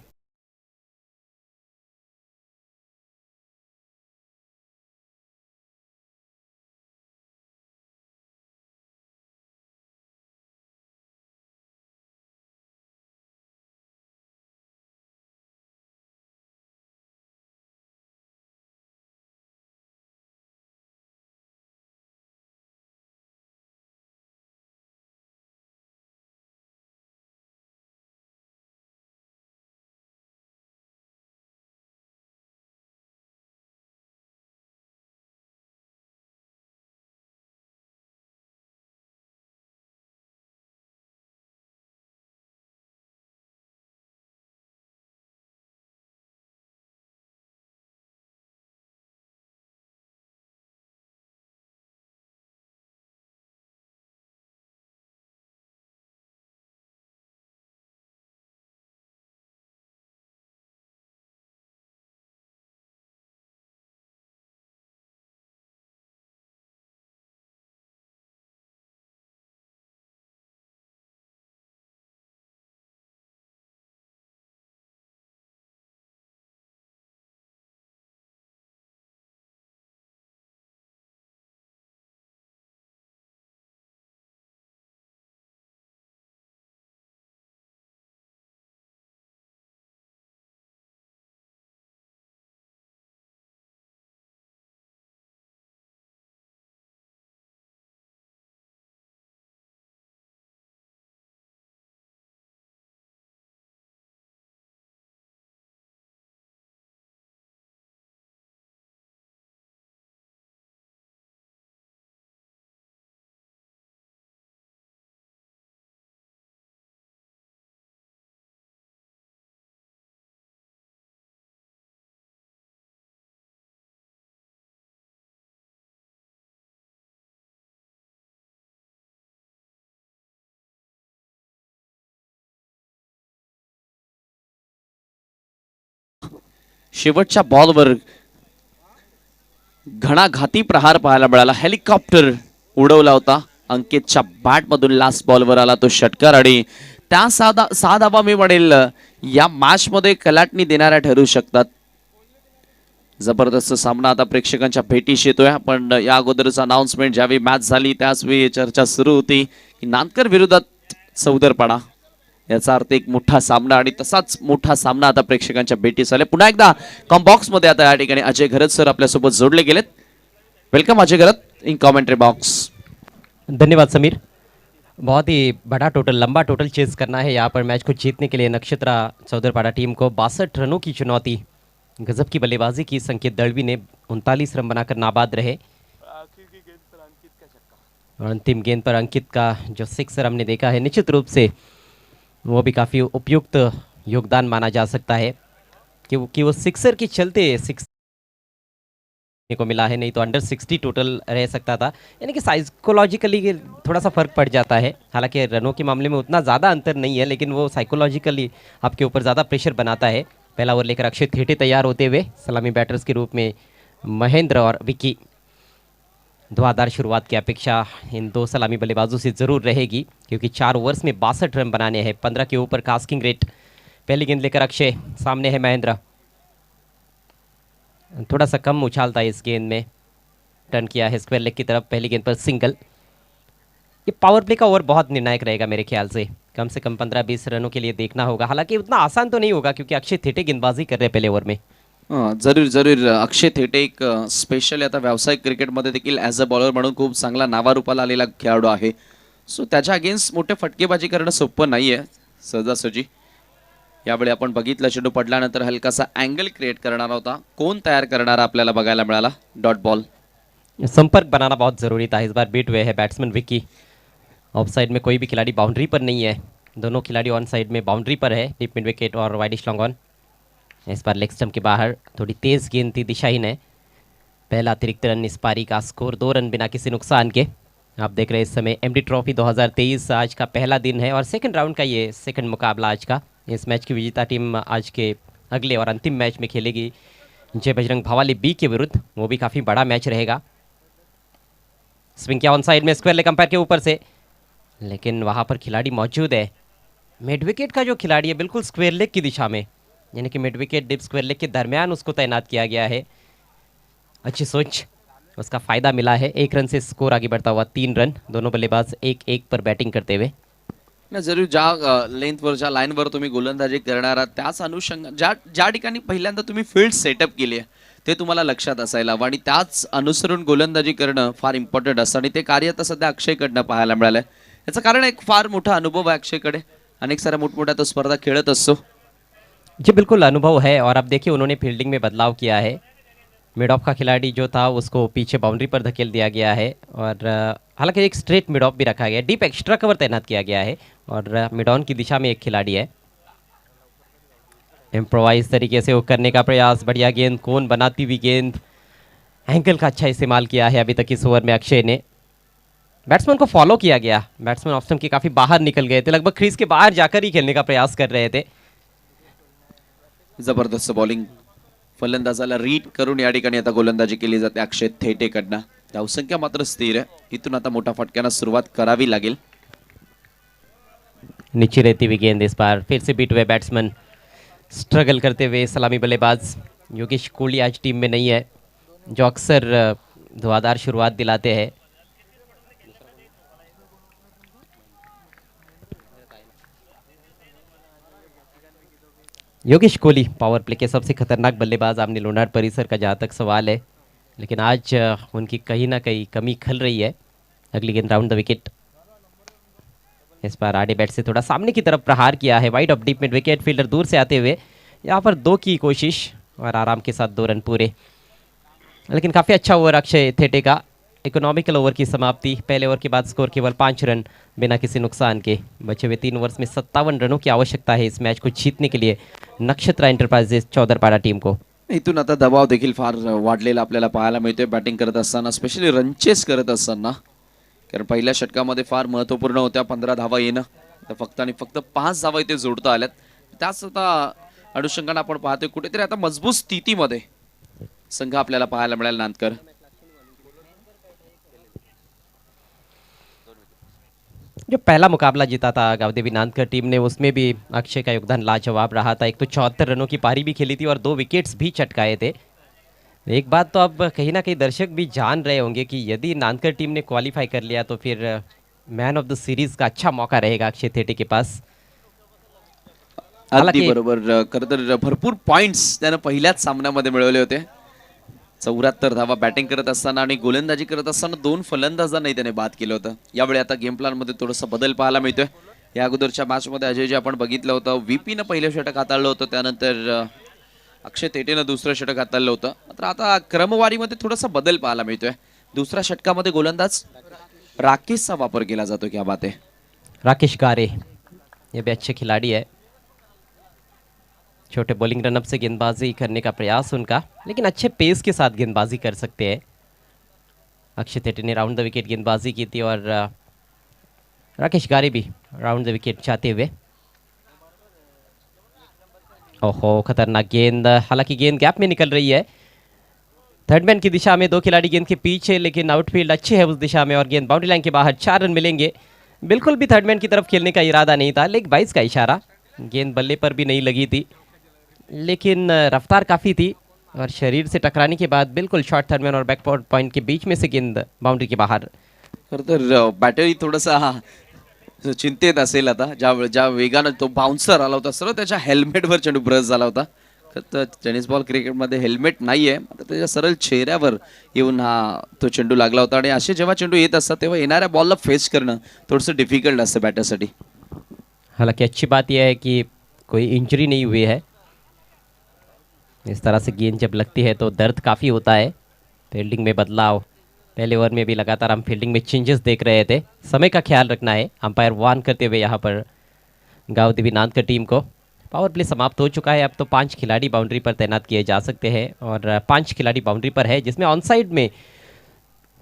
शेवटच्या बॉलवर घणाघाती प्रहार पाहायला मिळाला. हेलिकॉप्टर उडवला होता अंकितच्या बॅट मधून. लास्ट बॉलवर आला तो षटकार आणि त्या 6 धावा मी म्हणेल या मॅच मध्ये कलाटणी देणाऱ्या ठरू शकतात. जबरदस्त सामना आता प्रेक्षकांच्या भेटीस येतोय. पण या अगोदरच अनाउन्समेंट ज्यावेळी मॅच झाली त्याच वेळी चर्चा सुरू होती की नांदकर विरोधात सौदरपाडा याचा अर्थ एक मोठा सामना आणि तसाच मोठा सामना आता प्रेक्षकांच्या भेटीस आले. पुन्हा एकदा बॉक्स मध्ये आता या ठिकाणी अजय घरत सर आपल्यासोबत जोडले गेलेत. Welcome Ajay Gharat in commentary box. धन्यवाद समीर. बहुत ही बड़ा टोटल, लंबा टोटल चेज करना है यहाँ पर मैच को जीतने के लिए. नक्षत्रा चौधरपाड़ा टीम को 62 रनों की चुनौती. गजब की बल्लेबाजी की संकेत दड़वी ने. 39 रन बनाकर नाबाद रहे. और अंतिम गेंद पर अंकित का जो सिक्सर हमने देखा है निश्चित रूप से वो भी काफ़ी उपयुक्त योगदान माना जा सकता है क्योंकि वो सिक्सर के चलते सिक्स को मिला है. नहीं तो अंडर 60 टोटल रह सकता था. यानी कि साइकोलॉजिकली थोड़ा सा फर्क पड़ जाता है. हालांकि रनों के मामले में उतना ज़्यादा अंतर नहीं है लेकिन वो साइकोलॉजिकली आपके ऊपर ज़्यादा प्रेशर बनाता है. पहला ओवर लेकर अक्षय थेटे तैयार होते हुए सलामी बैटर्स के रूप में महेंद्र और विकी. धुआंधार शुरुआत की अपेक्षा इन 2 सलामी बल्लेबाजों से ज़रूर रहेगी क्योंकि 4 ओवर्स में 62 रन बनाने हैं. 15 के ऊपर कास्किंग रेट. पहली गेंद लेकर अक्षय. सामने है महेंद्र. थोड़ा सा कम उछालता है इस गेंद में. टर्न किया है स्क्वायर लेग की तरफ. पहली गेंद पर सिंगल. ये पावर प्ले का ओवर बहुत निर्णायक रहेगा मेरे ख्याल से कम 15-20 रनों के लिए देखना होगा. हालांकि उतना आसान तो नहीं होगा क्योंकि अक्षय थेटे गेंदबाजी कर रहे हैं पहले ओवर में. जरूर जरूर. अक्षय थेटे एक स्पेशल आता व्यावसायिक क्रिकेटमध्ये देखील ॲज अ बॉलर म्हणून खूप चांगला नावारूपाला आलेला खेळाडू आहे. सो त्याच्या अगेन्स्ट मोठे फटकेबाजी करणं सोपं नाही आहे सहजासहजी. यावेळी आपण बघितलं चेंडू पडल्यानंतर हलकासा अँगल क्रिएट करणारा होता. कोण तयार करणारा आपल्याला बघायला मिळाला. Dot ball. संपर्क बनाना बहुत ज़रूरी था. इस बार बीट हुए है बैट्समैन विकी. ऑफ साइड में कोई भी खिलाड़ी बाउंड्री पर नहीं है. दोनों खिलाड़ी ऑन साइड में बाउंड्री पर है. डीप मिड विकेट और वाइडिश लॉन्ग ऑन. इस बार लेग स्टंप के बाहर थोड़ी तेज़ गेंद थी दिशाहीन है. पहला अतिरिक्त रन इस पारी का, स्कोर 2 रन बिना किसी नुकसान के। आप देख रहे हैं इस समय एमडी ट्रॉफी 2023 आज का पहला दिन है और सेकंड राउंड का ये सेकंड मुकाबला आज का। इस मैच की विजेता टीम आज के अगले और अंतिम मैच में खेलेगी जय बजरंग भवाली बी के विरुद्ध, वो भी काफ़ी बड़ा मैच रहेगा। स्विंग किया ऑन साइड में स्क्वायर लेग अंपायर के ऊपर से, लेकिन वहाँ पर खिलाड़ी मौजूद है। मिड विकेट का जो खिलाड़ी है बिल्कुल स्क्वायर लेग की दिशा में, यानी कि mid wicket deep square leg के दरमियान उसको तैनात किया गया है। अच्छी सोच, उसका फायदा मिला है। 1 रन से स्कोर आगे बढ़ता हुआ 3 रन, दोनों बल्लेबाज 1-1 पर बैटिंग करते हुए। ना जरूर ज्या लेंथवर ज्या लाईनवर तुम्ही गोलंदाजी करणार आहात त्याच अनुषंग ज्या ठिकाणी पहिल्यांदा तुम्ही फील्ड सेटअप केली आहे ते तुम्हाला लक्षात असायला हवं आणि त्याच अनुसरून गोलंदाजी करणं फार इम्पॉर्टंट असतं आणि ते कार्य आता सध्या अक्षयकडनं पाहायला मिळालंय। याचं कारण एक फार मोठा अनुभव आहे अक्षयकडे, अनेक साऱ्या मोठमोठ्या तो स्पर्धा खेळत असतो। जी बिल्कुल अनुभव है और अब देखिए उन्होंने फील्डिंग में बदलाव किया है। मिड ऑफ का खिलाड़ी जो था उसको पीछे बाउंड्री पर धकेल दिया गया है और हालांकि एक स्ट्रेट मिड ऑफ भी रखा गया है, डीप एक्स्ट्रा कवर तैनात किया गया है और मिड ऑन की दिशा में एक खिलाड़ी है। इम्प्रोवाइज तरीके से वो करने का प्रयास, बढ़िया गेंद, कौन बनाती हुई गेंद, एंकल का अच्छा इस्तेमाल किया है अभी तक इस ओवर में अक्षय ने। बैट्समैन को फॉलो किया गया, बैट्समैन ऑफ स्टंप के काफ़ी बाहर निकल गए थे, लगभग क्रीज के बाहर जाकर ही खेलने का प्रयास कर रहे थे। जबरदस्त बॉलिंग, फलंदाजाला रीड करून या ठिकाणी आता गोलंदाजी केली जाते अक्षय थेटेकडनं। धावसंख्या मात्र स्थिर आहे, इथून आता मोठा फटक्यानं सुरुवात करावी लागेल। नीचे रहती हुई गेंद इस बार फिर से बीट हुए बैट्समैन, स्ट्रगल करते हुए सलामी बल्लेबाज योगेश कोहली आज टीम में नहीं है, जो अक्सर धुआंधार शुरुआत दिलाते हैं। योगेश कोहली पावर प्ले के सबसे खतरनाक बल्लेबाज आमने लोनार्ड परिसर का जहाँ तक सवाल है, लेकिन आज उनकी कहीं ना कहीं कमी खल रही है। अगली गेंद राउंड द विकेट, इस बार आड़े बैट से थोड़ा सामने की तरफ प्रहार किया है, wide of deep mid wicket, fielder दूर से आते हुए यहाँ पर 2 की कोशिश और आराम के साथ 2 रन पूरे। लेकिन काफ़ी अच्छा ओवर अक्षय थेटे का, इकोनॉमिकल ओवर की समाप्ति। पहले ओवर के बाद स्कोर केवल 5 रन बिना किसी नुकसान के। बचे हुए 3 ओवर्स में 57 रनों की आवश्यकता है इस मैच को जीतने के लिए नक्षत्रा एंटरप्राइजेस चौदरपाड़ा टीम को। इथून आता दबाव देखील फार वाढलेला आपल्याला पाहायला मिळतोय बॅटिंग करत असताना, स्पेशली रनचेस करत असताना, कारण पहिल्या षटकामध्ये फार महत्त्वपूर्ण होत्या 15 धावा येणं, तर फक्त आणि फक्त 5 धावा इथे जोडता आल्यात। त्याच आता अनुषंगाने आपण पाहतोय कुठेतरी आता मजबूत स्थितीमध्ये संघ आपल्याला पाहायला मिळाला नांदकर। जो पहला मुकाबला जीता था गावदेवी नांदकर टीम ने, उसमें भी अक्षय का योगदान लाजवाब रहा था। एक तो 74 रनों की पारी भी खेली थी और 2 विकेट्स भी चटकाए थे। एक बात तो अब कहीं ना कहीं दर्शक भी जान रहे होंगे कि यदि नांदकर टीम ने क्वालिफाई कर लिया तो फिर मैन ऑफ द सीरीज का अच्छा मौका रहेगा अक्षय थेटे के पास। अगदी बरोबर, खरं तर भरपूर पॉइंट्स त्यानं पहिल्याच सामन्यामध्ये मिळवले होते। 74 धावा बॅटिंग करत असताना आणि गोलंदाजी करत असताना 2 फलंदाजांनाही त्याने बाद केलं होतं। यावेळी आता गेम प्लॅन मध्ये थोडासा बदल पाहायला मिळतोय। या अगोदरच्या मॅच मध्ये अजय जे आपण बघितलं होतं, व्हीपीनं पहिलं षटक हाताळलं होतं, त्यानंतर अक्षय थेटेनं दुसरं षटक हाताळलं होतं। मात्र आता क्रमवारीमध्ये थोडासा बदल पाहायला मिळतोय। दुसऱ्या षटकामध्ये गोलंदाज राकेशचा वापर केला जातो, क्या बात है। राकेश गारे ये भी अच्छे खिलाड़ी है, छोटे बॉलिंग रनअप से गेंदबाजी करने का प्रयास उनका, लेकिन अच्छे पेस के साथ गेंदबाजी कर सकते हैं। अक्षय थेटे ने राउंड द विकेट गेंदबाजी की थी और राकेश गारे भी राउंड द विकेट चाहते हुए। ओहो खतरनाक गेंद, हालांकि गेंद गैप में निकल रही है, थर्ड मैन की दिशा में 2 खिलाड़ी गेंद के पीछे, लेकिन आउटफील्ड अच्छे है उस दिशा में और गेंद बाउंड्री लाइन के बाहर। 4 रन मिलेंगे। बिल्कुल भी थर्ड मैन की तरफ खेलने का इरादा नहीं था, लेग बाइस का इशारा, गेंद बल्ले पर भी नहीं लगी थी, लेकिन रफ्तार काफ़ी थी और शरीर से टकराने के बाद बिल्कुल शॉर्ट थर्ड मैन और बैक पॉइंट के बीच में से गेंद बाउंड्री के बाहर। खरं तर बॅटरी थोडासा चिंतेत असेल आता, ज्या वेगानं तो बाउन्सर आला होता, सरळ त्याच्या हेल्मेटवर चेंडू ब्रश झाला होता। तर टेनिस बॉल क्रिकेटमध्ये हेल्मेट नाहीये, त्याच्या सरळ चेहऱ्यावर येऊन तो चेंडू लागला होता। आणि असे जेव्हा चेंडू येत असतात तेव्हा येणाऱ्या बॉलला फेस करणं थोडंसं डिफिकल्ट असतं बॅटरसाठी। हालांकि अच्छी बात यह है कि कोई इंजरी नहीं हुई है। इस तरह से गेंद जब लगती है तो दर्द काफ़ी होता है। फील्डिंग में बदलाव, पहले ओवर में भी लगातार हम फील्डिंग में चेंजेस देख रहे थे। समय का ख्याल रखना है, अंपायर वार्न करते हुए यहाँ पर गावदेवी नांदकर टीम को। पावर प्ले समाप्त हो चुका है। अब तो 5 खिलाड़ी बाउंड्री पर तैनात किए जा सकते हैं और 5 खिलाड़ी बाउंड्री पर है, जिसमें ऑन साइड में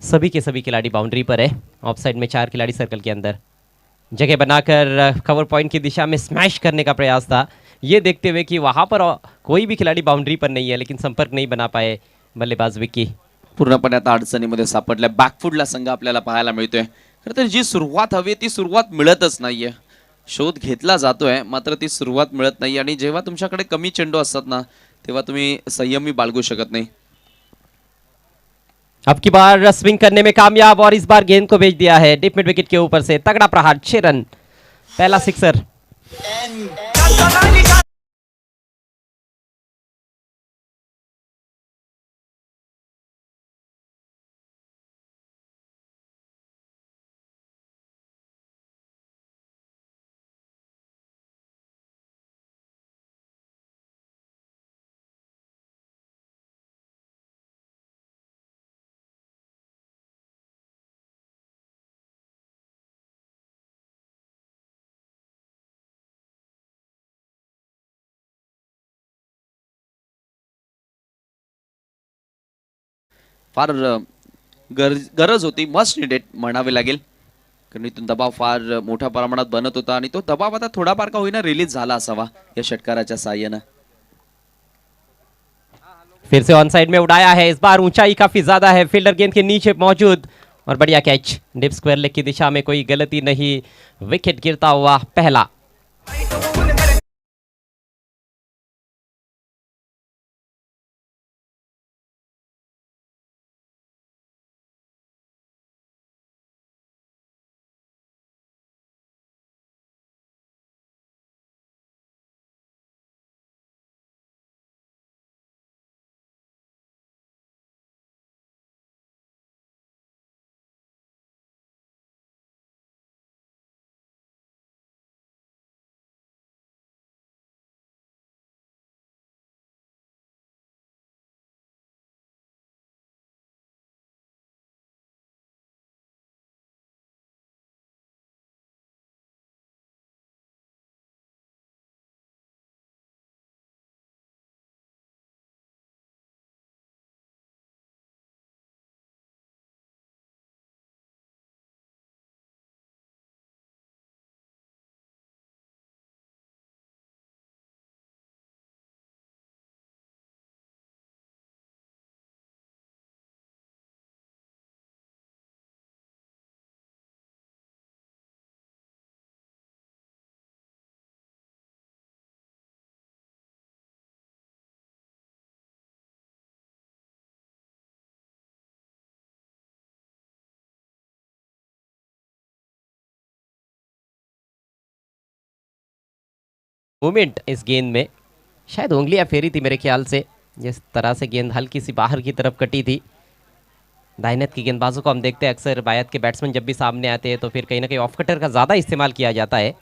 सभी के सभी खिलाड़ी बाउंड्री पर है। ऑफ साइड में 4 खिलाड़ी सर्कल के अंदर जगह बनाकर कवर पॉइंट की दिशा में स्मैश करने का प्रयास था, ये देखते हुए कि वहां पर कोई भी खिलाड़ी बाउंड्री पर नहीं है, लेकिन संपर्क नहीं बना पाए बल्लेबाज विक्की। पूर्णपणे आता अडचणीमध्ये सापडल्या। बॅकफुटला संघ आपल्याला पाहायला मिळतोय। खरं तर जी सुरुवात हवी ती सुरुवात मिळतच नाहीये। शोध घेतला जातोय मात्र ती सुरुवात मिळत नाही आणि जेव्हा तुमच्याकडे कमी चेंडू असतात ना तेव्हा तुम्ही संयमी बाळगू शकत नाही। अब की बार स्विंग करने में कामयाब और इस बार गेंद को भेज दिया है डीप मिड विकेट के ऊपर से। तगड़ा प्रहार, 6 रन, पहला सिक्सर। फार गरज होती, मस्ट नीडेड म्हणावे लागेल, कारण इथून दबाव फार मोठ्या प्रमाणात बनत होता आणि तो दबाव आता थोडाफार का होईना रिलीज झाला असावा या षटकाराच्या साहाय्याने। फिर से ऑन साइड में उड़ाया है, इस बार ऊंचाई काफी ज्यादा है, फील्डर गेंद के नीचे मौजूद और बढ़िया कैच। डिप स्क्वायर लेग की दिशा में कोई गलती नहीं, विकेट गिरता हुआ पहला। मूवमेंट इस गेंद में शायद उंगलियां फेरी थी मेरे ख्याल से, जिस तरह से गेंद हल्की सी बाहर की तरफ कटी थी। दाहिनेत की गेंदबाजों को हम देखते हैं अक्सर, बायत के बैट्समैन जब भी सामने आते हैं तो फिर कहीं ना कहीं ऑफ कटर का ज़्यादा इस्तेमाल किया जाता है।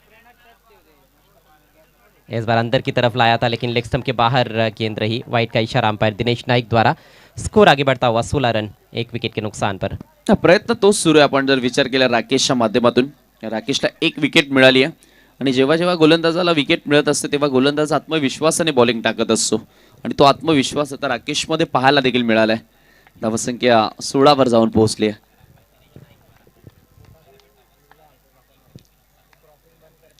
इस बार अंदर की तरफ लाया था लेकिन लेग स्टंप के बाहर गेंद रही। वाइट का इशारा अंपायर दिनेश नाईक द्वारा। स्कोर आगे बढ़ता हुआ 16 रन 1 विकेट के नुकसान पर। प्रयत्न तोच सुरू आहे। आपण जर विचार केला राकेशच्या माध्यमातून, राकेशला 1 विकेट मिळाली आहे आणि जेव्हा जेव्हा गोलंदाजाला विकेट मिळत असते तेव्हा गोलंदाज आत्मविश्वासाने बॉलिंग टाकत असतो आणि तो आत्मविश्वास आता राकेशमध्ये पाहायला देखील मिळालाय। धावसंख्या 16 वर जाऊन पोहोचली आहे।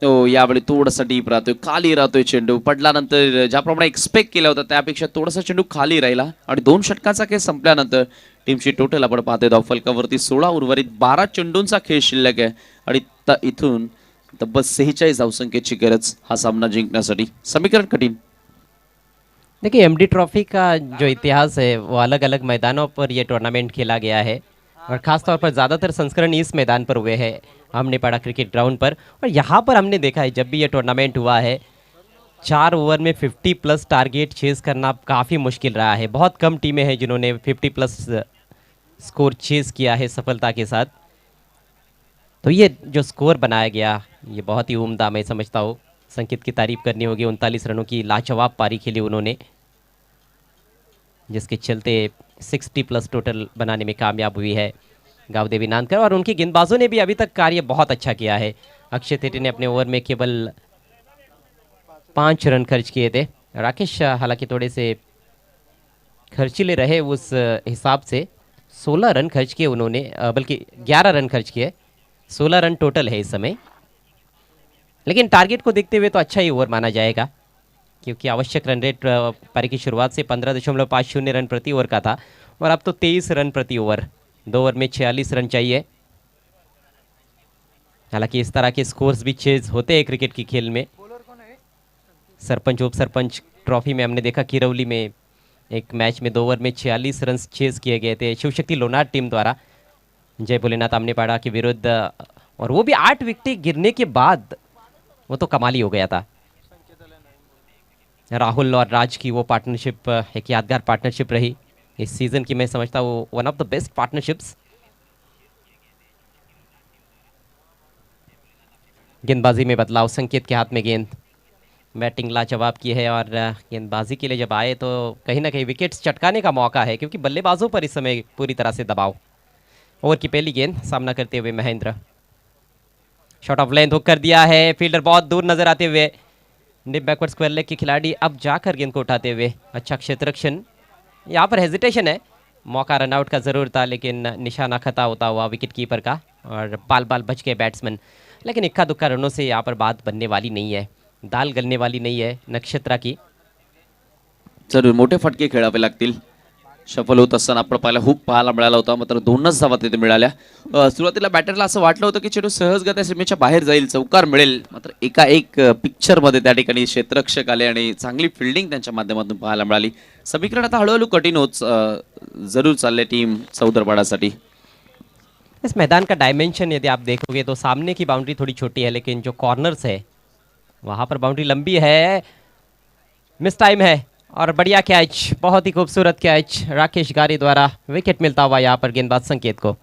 तो यावेळी थोडासा डीप राहतोय, खाली राहतोय चेंडू, पडल्यानंतर ज्याप्रमाणे एक्सपेक्ट केला होता त्यापेक्षा थोडासा चेंडू खाली राहिला आणि 2 षटकांचा खेळ संपल्यानंतर टीमची टोटल आपण पाहतोय धावफलकावरती 16 उर्वरित 12 चेंडूंचा खेळ शिल्लक आहे आणि इथून तब्बल 46 धावसंख्येची गरज हा सामना जिंकण्यासाठी। समीकरण कठीण। देखिए एमडी ट्रॉफी का जो इतिहास है वो अलग अलग मैदानों पर ये टूर्नामेंट खेला गया है और ख़ासतौर पर ज़्यादातर संस्करण इस मैदान पर हुए हैं, हमने पढ़ा क्रिकेट ग्राउंड पर। और यहाँ पर हमने देखा है जब भी ये टूर्नामेंट हुआ है 4 ओवर में 50+ टारगेट चेस करना काफ़ी मुश्किल रहा है। बहुत कम टीमें हैं जिन्होंने 50+ स्कोर चेस किया है सफलता के साथ। तो ये जो स्कोर बनाया गया ये बहुत ही उम्दा, मैं समझता हूँ संकित की तारीफ करनी होगी। 39 रनों की लाजवाब पारी खेली उन्होंने, जिसके चलते 60+ टोटल बनाने में कामयाब हुई है गावदेवी नानकर। और उनके गेंदबाजों ने भी अभी तक कार्य बहुत अच्छा किया है। अक्षय थेटे ने अपने ओवर में केवल 5 रन खर्च किए थे। राकेश हालांकि थोड़े से खर्चीले रहे उस हिसाब से। 16 रन खर्च किए उन्होंने, बल्कि 11 रन खर्च किए। 16 रन टोटल है इस समय, लेकिन टारगेट को देखते हुए तो अच्छा ही ओवर माना जाएगा, क्योंकि आवश्यक रन रेट पारी की शुरुआत से 15.50 रन प्रति ओवर का था और अब तो 23 रन प्रति ओवर। 2 ओवर में 46 रन चाहिए। हालांकि इस तरह के स्कोर्स भी चेज होते हैं क्रिकेट की खेल में। सरपंच उप सरपंच ट्रॉफी में हमने देखा किरौली में एक मैच में 2 ओवर में 46 रन चेज किए गए थे शिवशक्ति लोनार टीम द्वारा जय भोलेनाथ आमनेपाड़ा के विरुद्ध, और वो भी 8 विकेट गिरने के बाद। वो तो कमाल ही हो गया था। राहुल और राज की वो पार्टनरशिप एक यादगार पार्टनरशिप रही इस सीजन की। मैं समझता हूँ one of the best partnerships. गेंदबाजी में बदलाव, संकेत के हाथ में गेंद। बैटिंग लाजवाब की है और गेंदबाजी के लिए जब आए तो कहीं ना कहीं विकेट्स चटकाने का मौका है, क्योंकि बल्लेबाजों पर इस समय पूरी तरह से दबाव। ओवर की पहली गेंद सामना करते हुए Mahendra, shot of length hook कर दिया है। फील्डर बहुत दूर नजर आते हुए। डिप बैकवर्ड स्क्वायर लेग के खिलाड़ी अब जाकर गेंद को उठाते हुए। अच्छा क्षेत्ररक्षण, यहाँ पर हेजिटेशन है। मौका रनआउट का जरूर था, लेकिन निशाना खता होता हुआ विकेट कीपर का और बाल बाल बच गए बैट्समैन। लेकिन इक्का दुक्का रनों से यहाँ पर बात बनने वाली नहीं है, दाल गलने वाली नहीं है नक्षत्रा की। जरूर मोठे फटके खेळावे लागतील। सफल होत असताना आपण पाहिला हुक पाहायला मिळाला होता, मात्र 2च धावा तिथे मिळाल्या। सुरुवातीला बॅटरला असं वाटलं होतं की चेंडू सहजगत्या सीमेच्या बाहेर जाईल, चौकार मिळेल, मात्र एकाएक पिक्चरमध्ये त्या ठिकाणी क्षेत्ररक्षक आले आणि चांगली फिल्डिंग त्यांच्या माध्यमातून पाहायला मिळाली। समीकरण आता हळूहळू कठीण होत जरूर चालले टीम चौदरपाडासाठी। इस मैदान का डायमेंशन यदि आप देखोगे तो सामने की बाउंड्री थोड़ी छोटी है, लेकिन जो कॉर्नर्स है वहाँ पर बाउंड्री लंबी है। मिस टाइम है और बढ़िया कैच, बहुत ही खूबसूरत कैच राकेश गारी द्वारा। विकेट मिलता हुआ यहाँ पर गेंदबाज संकेत को।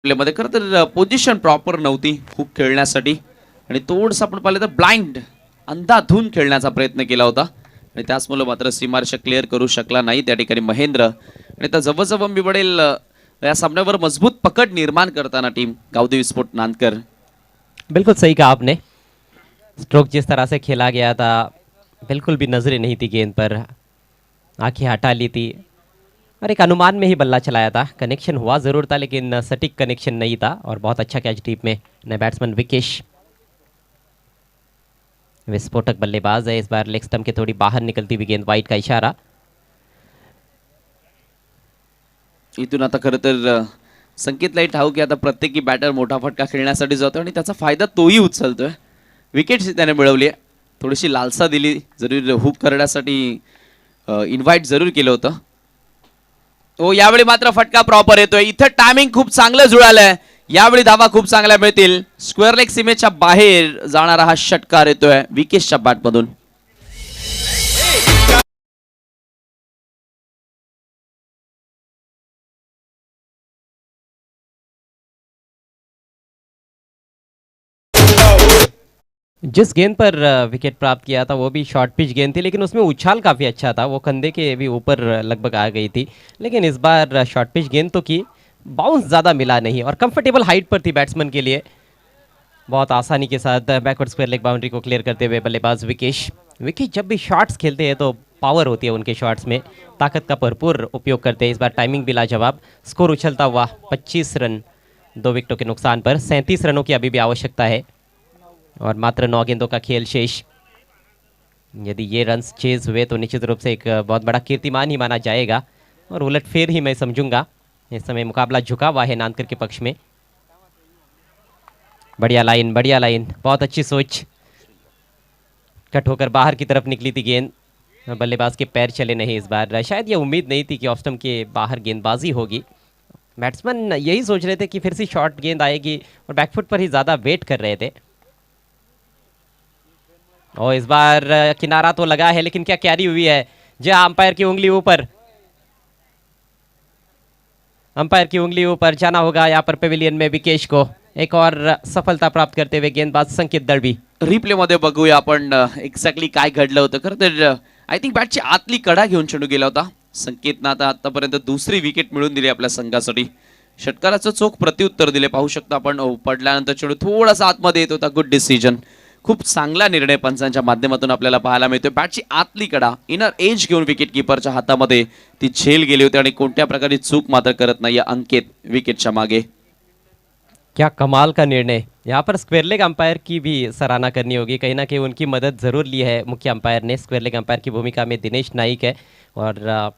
मध्ये खरं तर पोझिशन प्रॉपर नव्हती हुक खेळण्यासाठी आणि थोडंसं आपण पाहिलं तर ब्लाइंड अंधाधुंद खेळण्याचा प्रयत्न केला होता आणि त्याचमुळे मात्र सीमारेषा क्लिअर करू शकला नाही त्या ठिकाणी महेंद्र। आणि आता जवळजवळ मी बडेल या सामन्यावर मजबूत पकड निर्माण करताना टीम गावदेवी स्पोर्ट नांदकर। बिल्कुल सही कहा आपने। स्ट्रोक जिस तरह से खेला गया था, बिल्कुल भी नजरें नहीं थी गेंद पर, आंखें हटा ली थी और एक अनुमान में ही बल्ला चलाया था। कनेक्शन हुआ ज़रूर था, लेकिन सटीक कनेक्शन नहीं था। और बहुत अच्छा कैच डीप में नए बैट्समैन विकेश, विस्फोटक बल्लेबाज है। इस बार लेग स्टंप के थोड़ी बाहर निकलती हुई गेंद, वाइड का इशारा। इथून आता खरं तर संकेतलाही ठाऊक की आता प्रत्येकी बॅटर मोठा फटका खेळण्यासाठी जातो आणि त्याचा फायदा तोही उचलतोय। विकेट्स त्याने मिळवली आहे, थोडीशी लालसा दिली, जरूर हुक करण्यासाठी इन्व्हाइट जरूर केलं होतं। हो, यावेळी मात्र फटका प्रॉपर येतोय। इथं टायमिंग खूप चांगलं जुळालंय, यावेळी धावा खूप चांगल्या मिळतील। स्क्वेअर लेग सीमेच्या बाहेर जाणारा हा षटकार येतोय विकेशच्या बॅटमधून। जिस गेंद पर विकेट प्राप्त किया था वो भी शॉर्ट पिच गेंद थी, लेकिन उसमें उछाल काफ़ी अच्छा था। वो कंधे के भी ऊपर लगभग आ गई थी, लेकिन इस बार शॉर्ट पिच गेंद तो की, बाउंस ज़्यादा मिला नहीं और कंफर्टेबल हाइट पर थी बैट्समैन के लिए। बहुत आसानी के साथ बैकवर्ड स्क्वायर लेग बाउंड्री को क्लियर करते हुए बल्लेबाज विकेश। विकेश जब भी शॉट्स खेलते हैं तो पावर होती है उनके शॉट्स में, ताकत का भरपूर उपयोग करते हैं। इस बार टाइमिंग भी लाजवाब। स्कोर उछलता हुआ 25 रन 2 विकेटों के नुकसान पर। 37 रनों की अभी भी आवश्यकता है और मात्र 9 गेंदों का खेल शेष। यदि ये रन्स चेज हुए तो निश्चित रूप से एक बहुत बड़ा कीर्तिमान ही माना जाएगा और उलटफेर ही मैं समझूंगा। इस समय मुकाबला झुका हुआ है नानकर के पक्ष में। बढ़िया लाइन, बढ़िया लाइन, बहुत अच्छी सोच। कट होकर बाहर की तरफ निकली थी गेंद, बल्लेबाज के पैर चले नहीं इस बार। शायद ये उम्मीद नहीं थी कि ऑफ स्टंप के बाहर गेंदबाजी होगी। बैट्समैन यही सोच रहे थे कि फिर से शॉर्ट गेंद आएगी और बैकफुट पर ही ज़्यादा वेट कर रहे थे। और इस बार किनारा तो लगा है, लेकिन क्या कैरी हुई है? जहाँ अंपायर की उंगली ऊपर, अंपायर की उंगली ऊपर जाना होगा यहाँ पर पेविलियन में विकेश को। एक और सफलता प्राप्त करते हुए गेंदबाज संकेत दळवी। रिप्ले मध्ये बघूया आपण एक्झॅक्टली काय घडलं होतं. खरं तर आय थिंक बॅटची आतली कडा घेऊन चेंडू गेला होता. संकेतनं आता आतापर्यंत दुसरी विकेट मिळवून दिली आपल्या संघासाठी. षटकाराचं चोख प्रत्युत्तर दिले. पाहू शकता आपण पडल्यानंतर चेंडू थोडासा आतमध्ये येत होता. Good decision. खूप चांगला निर्णय पंचांच्या माध्यमातून आपल्याला पाहायला मिळतोय. बॅटची आतली कडा इनर एज घेऊन विकेट किपरच्या हातामध्ये ती झेल गेली होती आणि कोणत्या प्रकारची चूक मात्र करत नाही अंकित विकेटच्या मागे. क्या कमाल का निर्णय। यहाँ पर स्क्वेयर लेग अंपायर की भी सराहना करनी होगी। कहीं ना कहीं उनकी मदद ज़रूर ली है मुख्य अंपायर ने। स्क्वेयर लेग अंपायर की भूमिका में दिनेश नाइक है और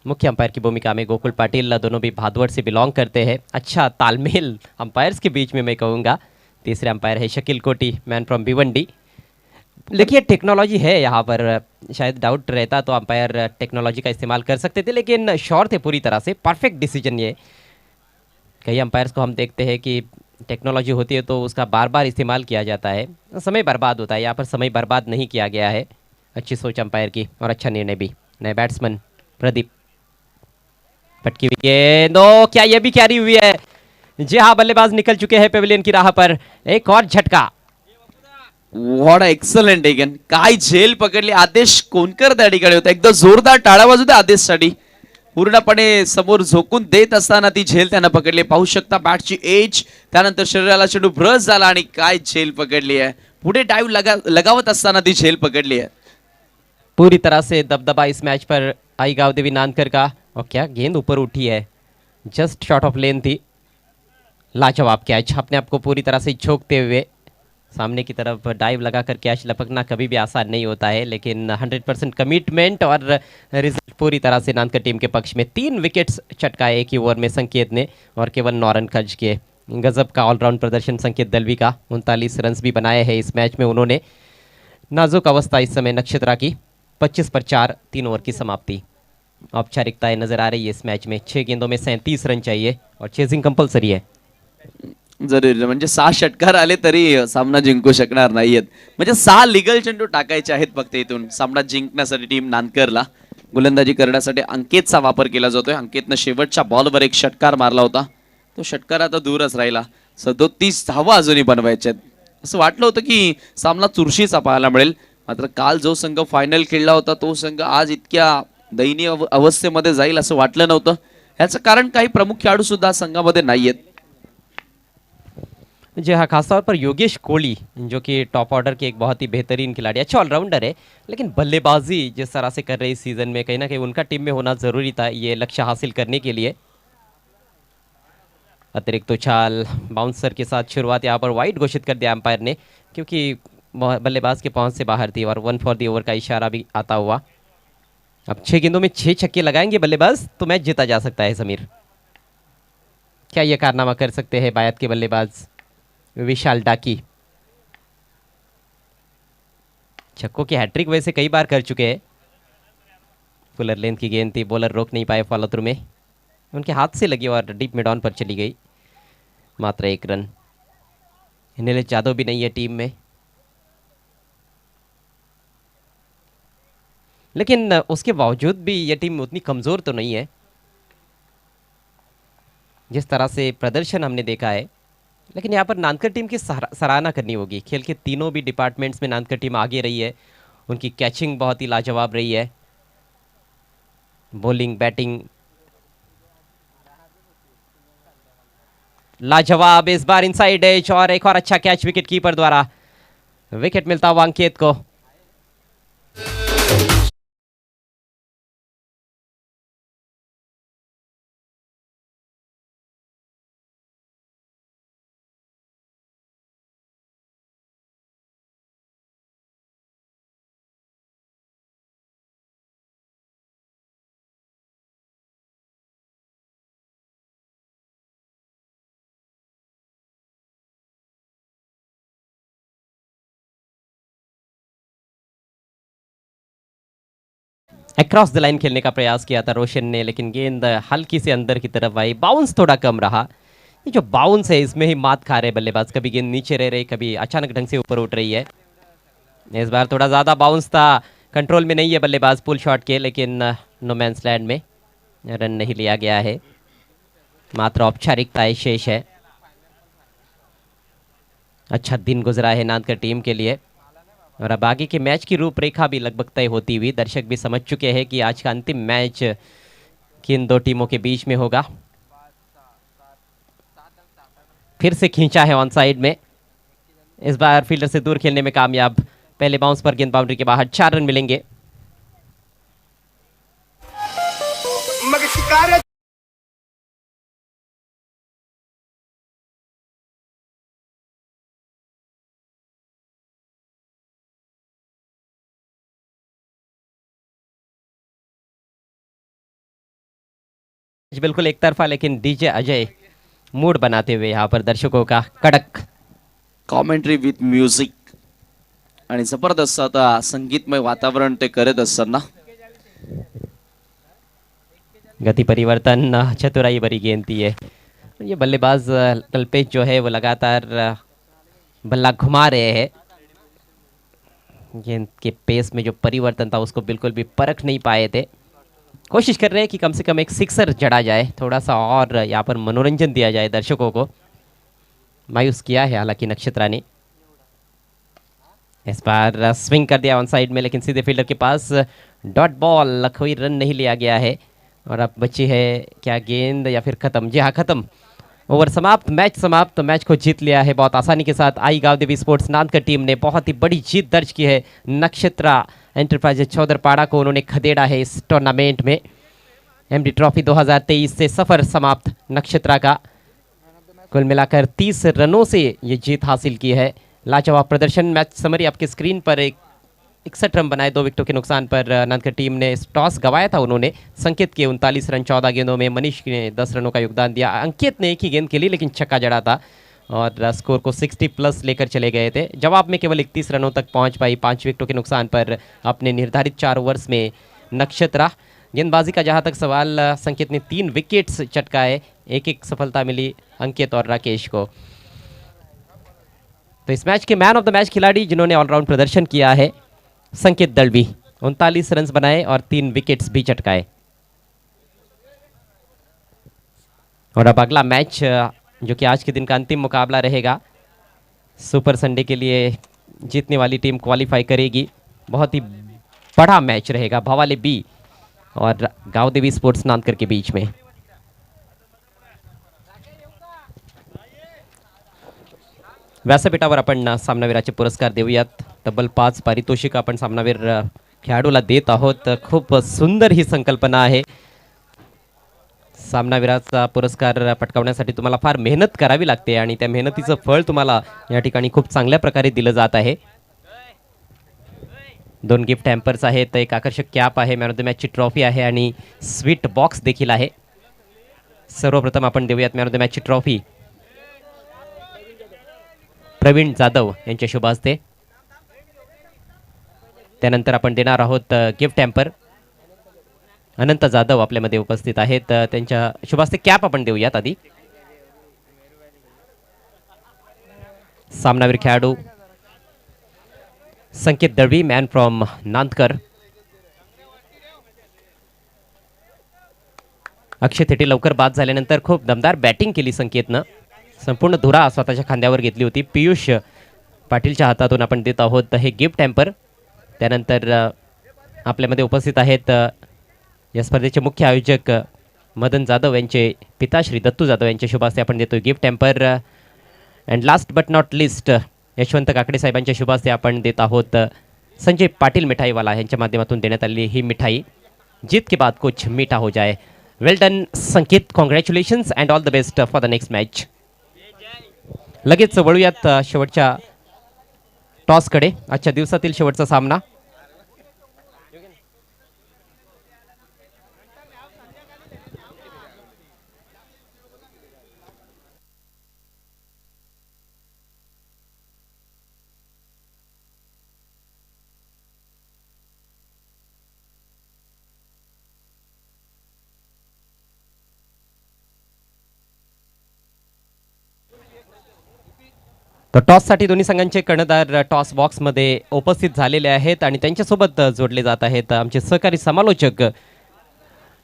मुख्य अंपायर की भूमिका में गोकुल पाटिल, दोनों भी भादवड़ से बिलोंग करते हैं। अच्छा तालमेल अंपायर्स के बीच में मैं कहूँगा। तीसरे अंपायर है शकील कोटी, मैन फ्रॉम भिवंडी। देखिए टेक्नोलॉजी है यहाँ पर, शायद डाउट रहता तो अंपायर टेक्नोलॉजी का इस्तेमाल कर सकते थे, लेकिन श्योर थे पूरी तरह से। परफेक्ट डिसीजन ये। कई अंपायर्स को हम देखते हैं कि टेक्नोलॉजी होती है तो उसका बार बार इस्तेमाल किया जाता है, समय बर्बाद होता है। यहाँ पर समय बर्बाद नहीं किया गया है। अच्छी सोच अंपायर की और अच्छा निर्णय भी। नए बैट्समैन प्रदीप, पटकी विकेट। ओ क्या ये भी कैरी हुई है। जी हाँ, बल्लेबाज निकल चुके हैं पेविलियन की राह पर। एक और झटका। What excellent again. काय झेल पकडली. आदेश कोणकर त्या ठिकाणी होता. एकदा जोरदार टाळ्या वाजू द्या आदेशसाठी. पूर्णपणे समोर झोकून देत असताना ती झेल त्यानं पकडली. पाहू शकता बॅटची एज, त्यानंतर शरीराला चेंडू ब्रश झाला आणि काय झेल पकडली आहे. पुढे डाईव्ह लगावत असताना ती झेल पकडली आहे. पूरी तरह से दबदबा इस मैच पर आई गावदेवी नानकर का। और क्या गेंद ऊपर उठी है, जस्ट शॉर्ट ऑफ लेन थी। लाजवाब कैच, अपने आप को पूरी तरह से झोंकते हुए सामने की तरफ डाइव लगाकर कैच लपकना कभी भी आसान नहीं होता है, लेकिन 100% कमिटमेंट और रिजल्ट पूरी तरह से नानकर टीम के पक्ष में। 3 विकेट्स चटकाए एक ही ओवर में संकेत ने और केवल 9 रन खर्च किए। गजब का ऑलराउंड प्रदर्शन संकेत दलवी का। 39 रन भी बनाए हैं इस मैच में उन्होंने। नाजुक अवस्था इस समय नक्षत्रा की। 25 पर 4, 3 ओवर की समाप्ति। औपचारिकताएं नजर आ रही है इस मैच में। 6 गेंदों में 37 रन चाहिए और चेजिंग कंपल्सरी है। जरूर, म्हणजे 6 षटकार आले तरी सामना जिंकू शकणार नाहीयेत. म्हणजे 6 लिगल चेंडू टाकायचे आहेत फक्त इथून सामना जिंकण्यासाठी टीम नानकरला. गोलंदाजी करण्यासाठी अंकितचा वापर केला जातोय. अंकितनं शेवटच्या बॉलवर एक षटकार मारला होता. तो षटकार आता दूरच राहिला. 37 धावा अजूनही बनवायच्या आहेत. असं वाटलं होतं की सामना चुरशीचा पाहायला मिळेल, मात्र काल जो संघ फायनल खेळला होता तो संघ आज इतक्या दयनीय अवस्थेमध्ये जाईल असं वाटलं नव्हतं. याचं कारण काही प्रमुख खेळाडू सुद्धा संघामध्ये नाहीयेत. जी हाँ, खासतौर पर योगेश कोहली जो कि टॉप ऑर्डर के एक बहुत ही बेहतरीन खिलाड़ी, अच्छा ऑलराउंडर है, लेकिन बल्लेबाजी जिस तरह से कर रहे इस सीज़न में, कहीं ना कहीं उनका टीम में होना ज़रूरी था ये लक्ष्य हासिल करने के लिए। अतिरिक्त उछाल, बाउंसर के साथ शुरुआत यहाँ पर वाइड घोषित कर दिया अंपायर ने, क्योंकि बल्लेबाज के पहुंच से बाहर थी और 1 फॉर दी ओवर का इशारा भी आता हुआ। अब 6 गेंदों में 6 छक्के लगाएंगे बल्लेबाज तो मैच जीता जा सकता है। समीर, क्या ये कारनामा कर सकते हैं बायत के बल्लेबाज विशाल डाकी। छक्कों की हैट्रिक वैसे कई बार कर चुके हैं। फुलर लेंथ की गेंद थी, बॉलर रोक नहीं पाए फॉलो थ्रू में, उनके हाथ से लगी और डीप मिड ऑन पर चली गई। मात्र 1 रन। नीलेश यादव भी नहीं है टीम में, लेकिन उसके बावजूद भी ये टीम उतनी कमज़ोर तो नहीं है। जिस तरह से प्रदर्शन हमने देखा है, लेकिन यहाँ पर नानकर टीम की सराहना करनी होगी। खेल के तीनों भी डिपार्टमेंट्स में नानकर टीम आगे रही है। उनकी कैचिंग बहुत ही लाजवाब रही है। बॉलिंग, बैटिंग लाजवाब। इस बार इनसाइड एज और एक और अच्छा कैच विकेट कीपर द्वारा। विकेट मिलता हुआ अंकित को। अक्रॉस द लाइन खेलने का प्रयास किया था रोशन ने, लेकिन गेंद हल्की से अंदर की तरफ आई। बाउंस थोड़ा कम रहा। ये जो बाउंस है इसमें ही मात खा रहे बल्लेबाज। कभी गेंद नीचे रह रही, कभी अचानक ढंग से ऊपर उठ रही है। इस बार थोड़ा ज़्यादा बाउंस था। कंट्रोल में नहीं है बल्लेबाज पुल शॉट के, लेकिन नो मैंस लैंड में रन नहीं लिया गया है। मात्र औपचारिकताएं शेष है। अच्छा दिन गुजरा है नांदकर टीम के लिए और अब आगे के मैच की रूपरेखा भी लगभग तय होती हुई दर्शक भी समझ चुके हैं कि आज का अंतिम मैच किन दो टीमों के बीच में होगा। फिर से खींचा है ऑन साइड में, इस बार फील्डर से दूर खेलने में कामयाब। पहले बाउंस पर गेंद बाउंड्री के बाहर, 4 रन मिलेंगे। बिल्कुल एक तरफा, लेकिन डीजे अजय मूड बनाते हुए यहाँ पर दर्शकों का कड़क कॉमेंट्री विथ म्युझिक आणि जबरदस्त आता संगीतमय वातावरण ते करत असताना गति परिवर्तन, चतुराई भरी गेंद थी है। ये बल्लेबाज कल्पेश जो है वो लगातार बल्ला घुमा रहे हैं। गेंद के पेस में जो परिवर्तन था उसको बिल्कुल भी परख नहीं पाए थे। कोशिश कर रहे हैं कि कम से कम एक सिक्सर जड़ा जाए, थोड़ा सा और यहाँ पर मनोरंजन दिया जाए दर्शकों को। मायूस किया है हालांकि नक्षत्रा ने। इस बार स्विंग कर दिया ऑन साइड में, लेकिन सीधे फील्डर के पास डॉट बॉल, कोई रन नहीं लिया गया है। और अब बची है क्या गेंद या फिर खत्म? जी हाँ, खत्म। ओवर समाप्त, मैच समाप्त। मैच को जीत लिया है बहुत आसानी के साथ आई गांव देवी स्पोर्ट्स नांदकर टीम ने। बहुत ही बड़ी जीत दर्ज की है नक्षत्रा एंटरप्राइजेज चौधरपाड़ा को। उन्होंने खदेड़ा है इस टूर्नामेंट में। एमडी ट्रॉफी 2023 से सफर समाप्त नक्षत्रा का। कुल मिलाकर 30 रनों से ये जीत हासिल की है। लाजवाब प्रदर्शन। मैच समरी आपकी स्क्रीन पर। 61 रन बनाए 2 विकेटों के नुकसान पर नांदकर टीम ने। टॉस गंवाया था उन्होंने। संकेत के 39 रन 14 गेंदों में। मनीष ने 10 रनों का योगदान दिया। अंकित ने एक ही गेंद खेली लेकिन छक्का जड़ा था और स्कोर को 60 प्लस लेकर चले गए थे। जवाब में केवल 31 रनों तक पहुंच पाई 5 विकेटों के नुकसान पर अपने निर्धारित 4 ओवर्स में नक्षत्रा। गेंदबाजी का जहां तक सवाल, संकेत ने 3 विकेट्स चटकाए। एक सफलता मिली अंकित और राकेश को। तो इस मैच के मैन ऑफ द मैच खिलाड़ी जिन्होंने ऑलराउंड प्रदर्शन किया है संकेत दलवी। 39 रन बनाए और 3 विकेट्स भी चटकाए। और अब अगला मैच जो कि आज के दिन का अंतिम मुकाबला रहेगा। सुपर संडे के लिए जीतने वाली टीम क्वालिफाई करेगी। बहुत ही बड़ा मैच रहेगा भवाले बी और गांव देवी स्पोर्ट्स नांदकर के बीच में। व्यासपीठावर आपण सामनावीराचे पुरस्कार देऊयात। तब्बल 5 पारितोषिक आपण सामनावीर खेळाडूला देत आहोत। खूप सुंदर ही संकल्पना आहे। सामनावीराचा पुरस्कार पटकावण्यासाठी तुम्हाला फार मेहनत करावी लागते आणि त्या मेहनतीचं फळ तुम्हाला या ठिकाणी खूप चांगल्या प्रकारे दिलं जात आहे। 2 गिफ्ट हॅम्पर्स आहेत, एक आकर्षक कॅप आहे, मॅन ऑफ द मॅचची ट्रॉफी आहे आणि स्वीट बॉक्स देखील आहे। सर्वप्रथम आपण देऊयात मॅन ऑफ द मॅचची ट्रॉफी प्रवीण जाधव यांच्या शुभ हस्ते। त्यानंतर आपण देणार आहोत गिफ्ट हॅम्पर। अनंत जाधव आपल्यामध्ये उपस्थित आहेत, त्यांच्या शुभ हस्ते कॅप आपण देऊयात आधी। सामनावीर खेळाडू संकेत दळवी, मॅन फ्रॉम नांदकर। अक्षय थेटे लवकर बाद झाल्यानंतर खूप दमदार बॅटिंग केली संकेतनं। संपूर्ण धुरा स्वतःच्या खांद्यावर घेतली होती। पियुष पाटीलच्या हातातून आपण देत आहोत हे गिफ्ट हॅम्पर। त्यानंतर आपल्यामध्ये उपस्थित आहेत या स्पर्धेचे मुख्य आयोजक मदन जाधव यांचे पिता श्री दत्तू जाधव यांच्या शुभ हस्ते आपण देतोय gift hamper. And last but not list Yashwant Kakade साहेबांच्या शुभ हस्ते आपण देत आहोत संजय पाटील मिठाईवाला यांच्या माध्यमातून देण्यात आलेली ही मिठाई। जीत के बाद कुछ मीठा हो जाए। Well done Sanket, congratulations and all the best for the next match. लगेच वळूयात शेवटच्या टॉसकडे। आजच्या दिवसातील शेवटचा सामना तर टॉससाठी दोन्ही संघांचे कर्णधार टॉस बॉक्समध्ये उपस्थित झालेले आहेत आणि त्यांच्यासोबत जोडले जात आहेत आमचे सहकारी समालोचक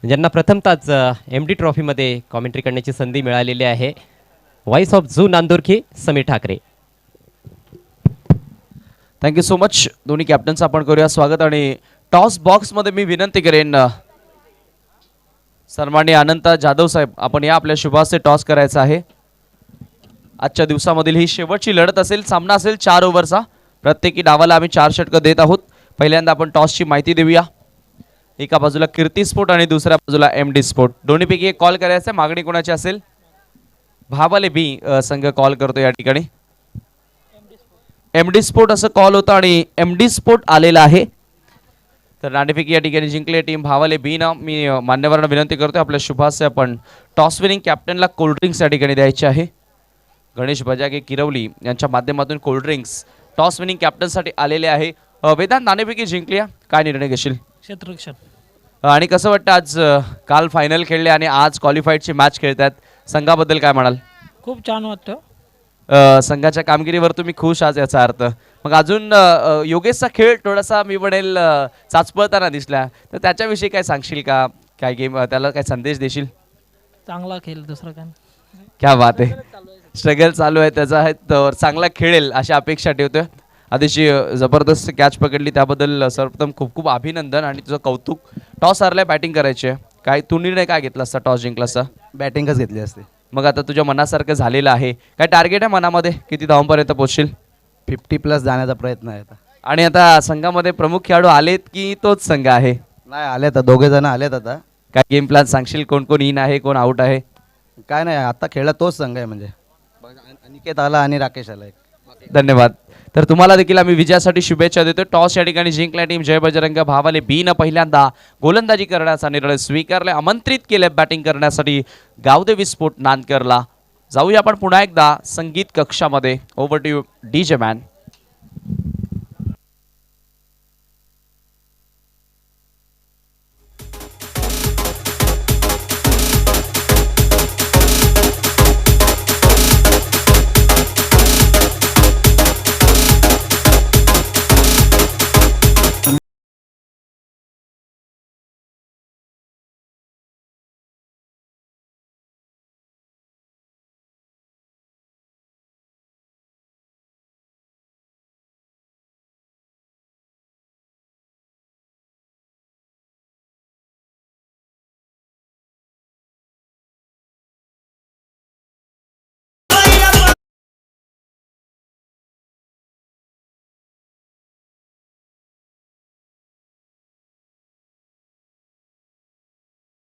ज्यांना प्रथमतःच MD ट्रॉफीमध्ये कॉमेंट्री करण्याची संधी मिळालेली आहे. व्हॉइस ऑफ झू नांदुरकी Sameer Thackeray. Thank you so much. दोन्ही कॅप्टनचं आपण करूया स्वागत. आणि टॉस बॉक्समध्ये मी विनंती करेन सन्माननीय अनंत जाधव साहेब, आपण या आपल्या शुभाचे टॉस करायचा आहे. आजच्या दिवसामधील ही शेवटची लढत असेल. सामना असेल 4 ओव्हरचा. प्रत्येकी डावाला आम्ही 4 षटकं देत आहोत. पहिल्यांदा आपण टॉसची माहिती देऊया. एका बाजूला कीर्ती स्पोर्ट आणि दुसऱ्या बाजूला MD स्पोर्ट. दोन्हीपैकी एक कॉल करायचा. मागणी कोणाची असेल? भावाले बी संघ कॉल करतो या ठिकाणी. MD स्पोर्ट असं कॉल होतं आणि MD स्पोर्ट आलेला आहे. तर नाणेफेकी या ठिकाणी जिंकले टीम भावाले बी ना. मी मान्यवरांना विनंती करतो आपल्या शुभासे आपण टॉस विनिंग कॅप्टनला कोल्ड्रिंक्स या ठिकाणी द्यायचे आहे. गणेश बजागे किरवली यांच्या माध्यमातून कोल्ड्रिंक्स टॉस विनिंग कॅप्टनसाठी आलेले आहे. वेदांत नाणेफेकी जिंकली, काय निर्णय घेशील? क्षेत्ररक्षण. आणि कसं वाटतं आज काल फायनल खेळले आणि आज क्वालिफाईडची मॅच खेळतात, संघाबद्दल काय म्हणाल? खूप छान वाटतं. संघाच्या कामगिरीवर तुम्ही खुश आज याचा अर्थ. मग अजून योगेशचा खेळ थोडासा मी म्हणेल चाचपळताना दिसला, तर त्याच्याविषयी काय सांगशील का? काय गेम त्याला काय संदेश देशील? चांगला खेळ, दुसरं काय. क्या बात आहे. स्ट्रगल चालू आहे त्याचा आहे, तर चांगला खेळेल अशी अपेक्षा ठेवतोय. अतिशय जबरदस्त कॅच पकडली त्याबद्दल सर्वप्रथम खूप खूप अभिनंदन आणि तुझं कौतुक. टॉस हारलाय, बॅटिंग करायची आहे. काय तू निर्णय काय घेतला असता टॉस जिंकला असता? बॅटिंगच घेतली असते. मग आता तुझ्या मनासारखं झालेलं आहे. काय टार्गेट आहे मनामध्ये? किती धावांपर्यंत पोहोचशील? 50+ जाण्याचा प्रयत्न आहे आता. आणि आता संघामध्ये प्रमुख खेळाडू आलेत की तोच संघ आहे? नाही आलेत, 2 जण आलेत आता. काय गेम प्लॅन सांगशील? कोण कोण इन आहे, कोण आउट आहे? काय नाही, आता खेळला तोच संघ आहे. म्हणजे अनिकेत आला आणि राकेश आला एक. धन्यवाद. तर तुम्हाला देखील आम्ही विजयासाठी शुभेच्छा देतो. टॉस या ठिकाणी जिंकल्या टीम जय बजरंग भावाले बी न पहिल्यांदा गोलंदाजी करण्याचा निर्णय स्वीकारला. आमंत्रित केले बॅटिंग करण्यासाठी गावदेवी स्पोर्ट नांदकरला. जाऊया आपण पुन्हा एकदा संगीत कक्षामध्ये. Over to you DJ man.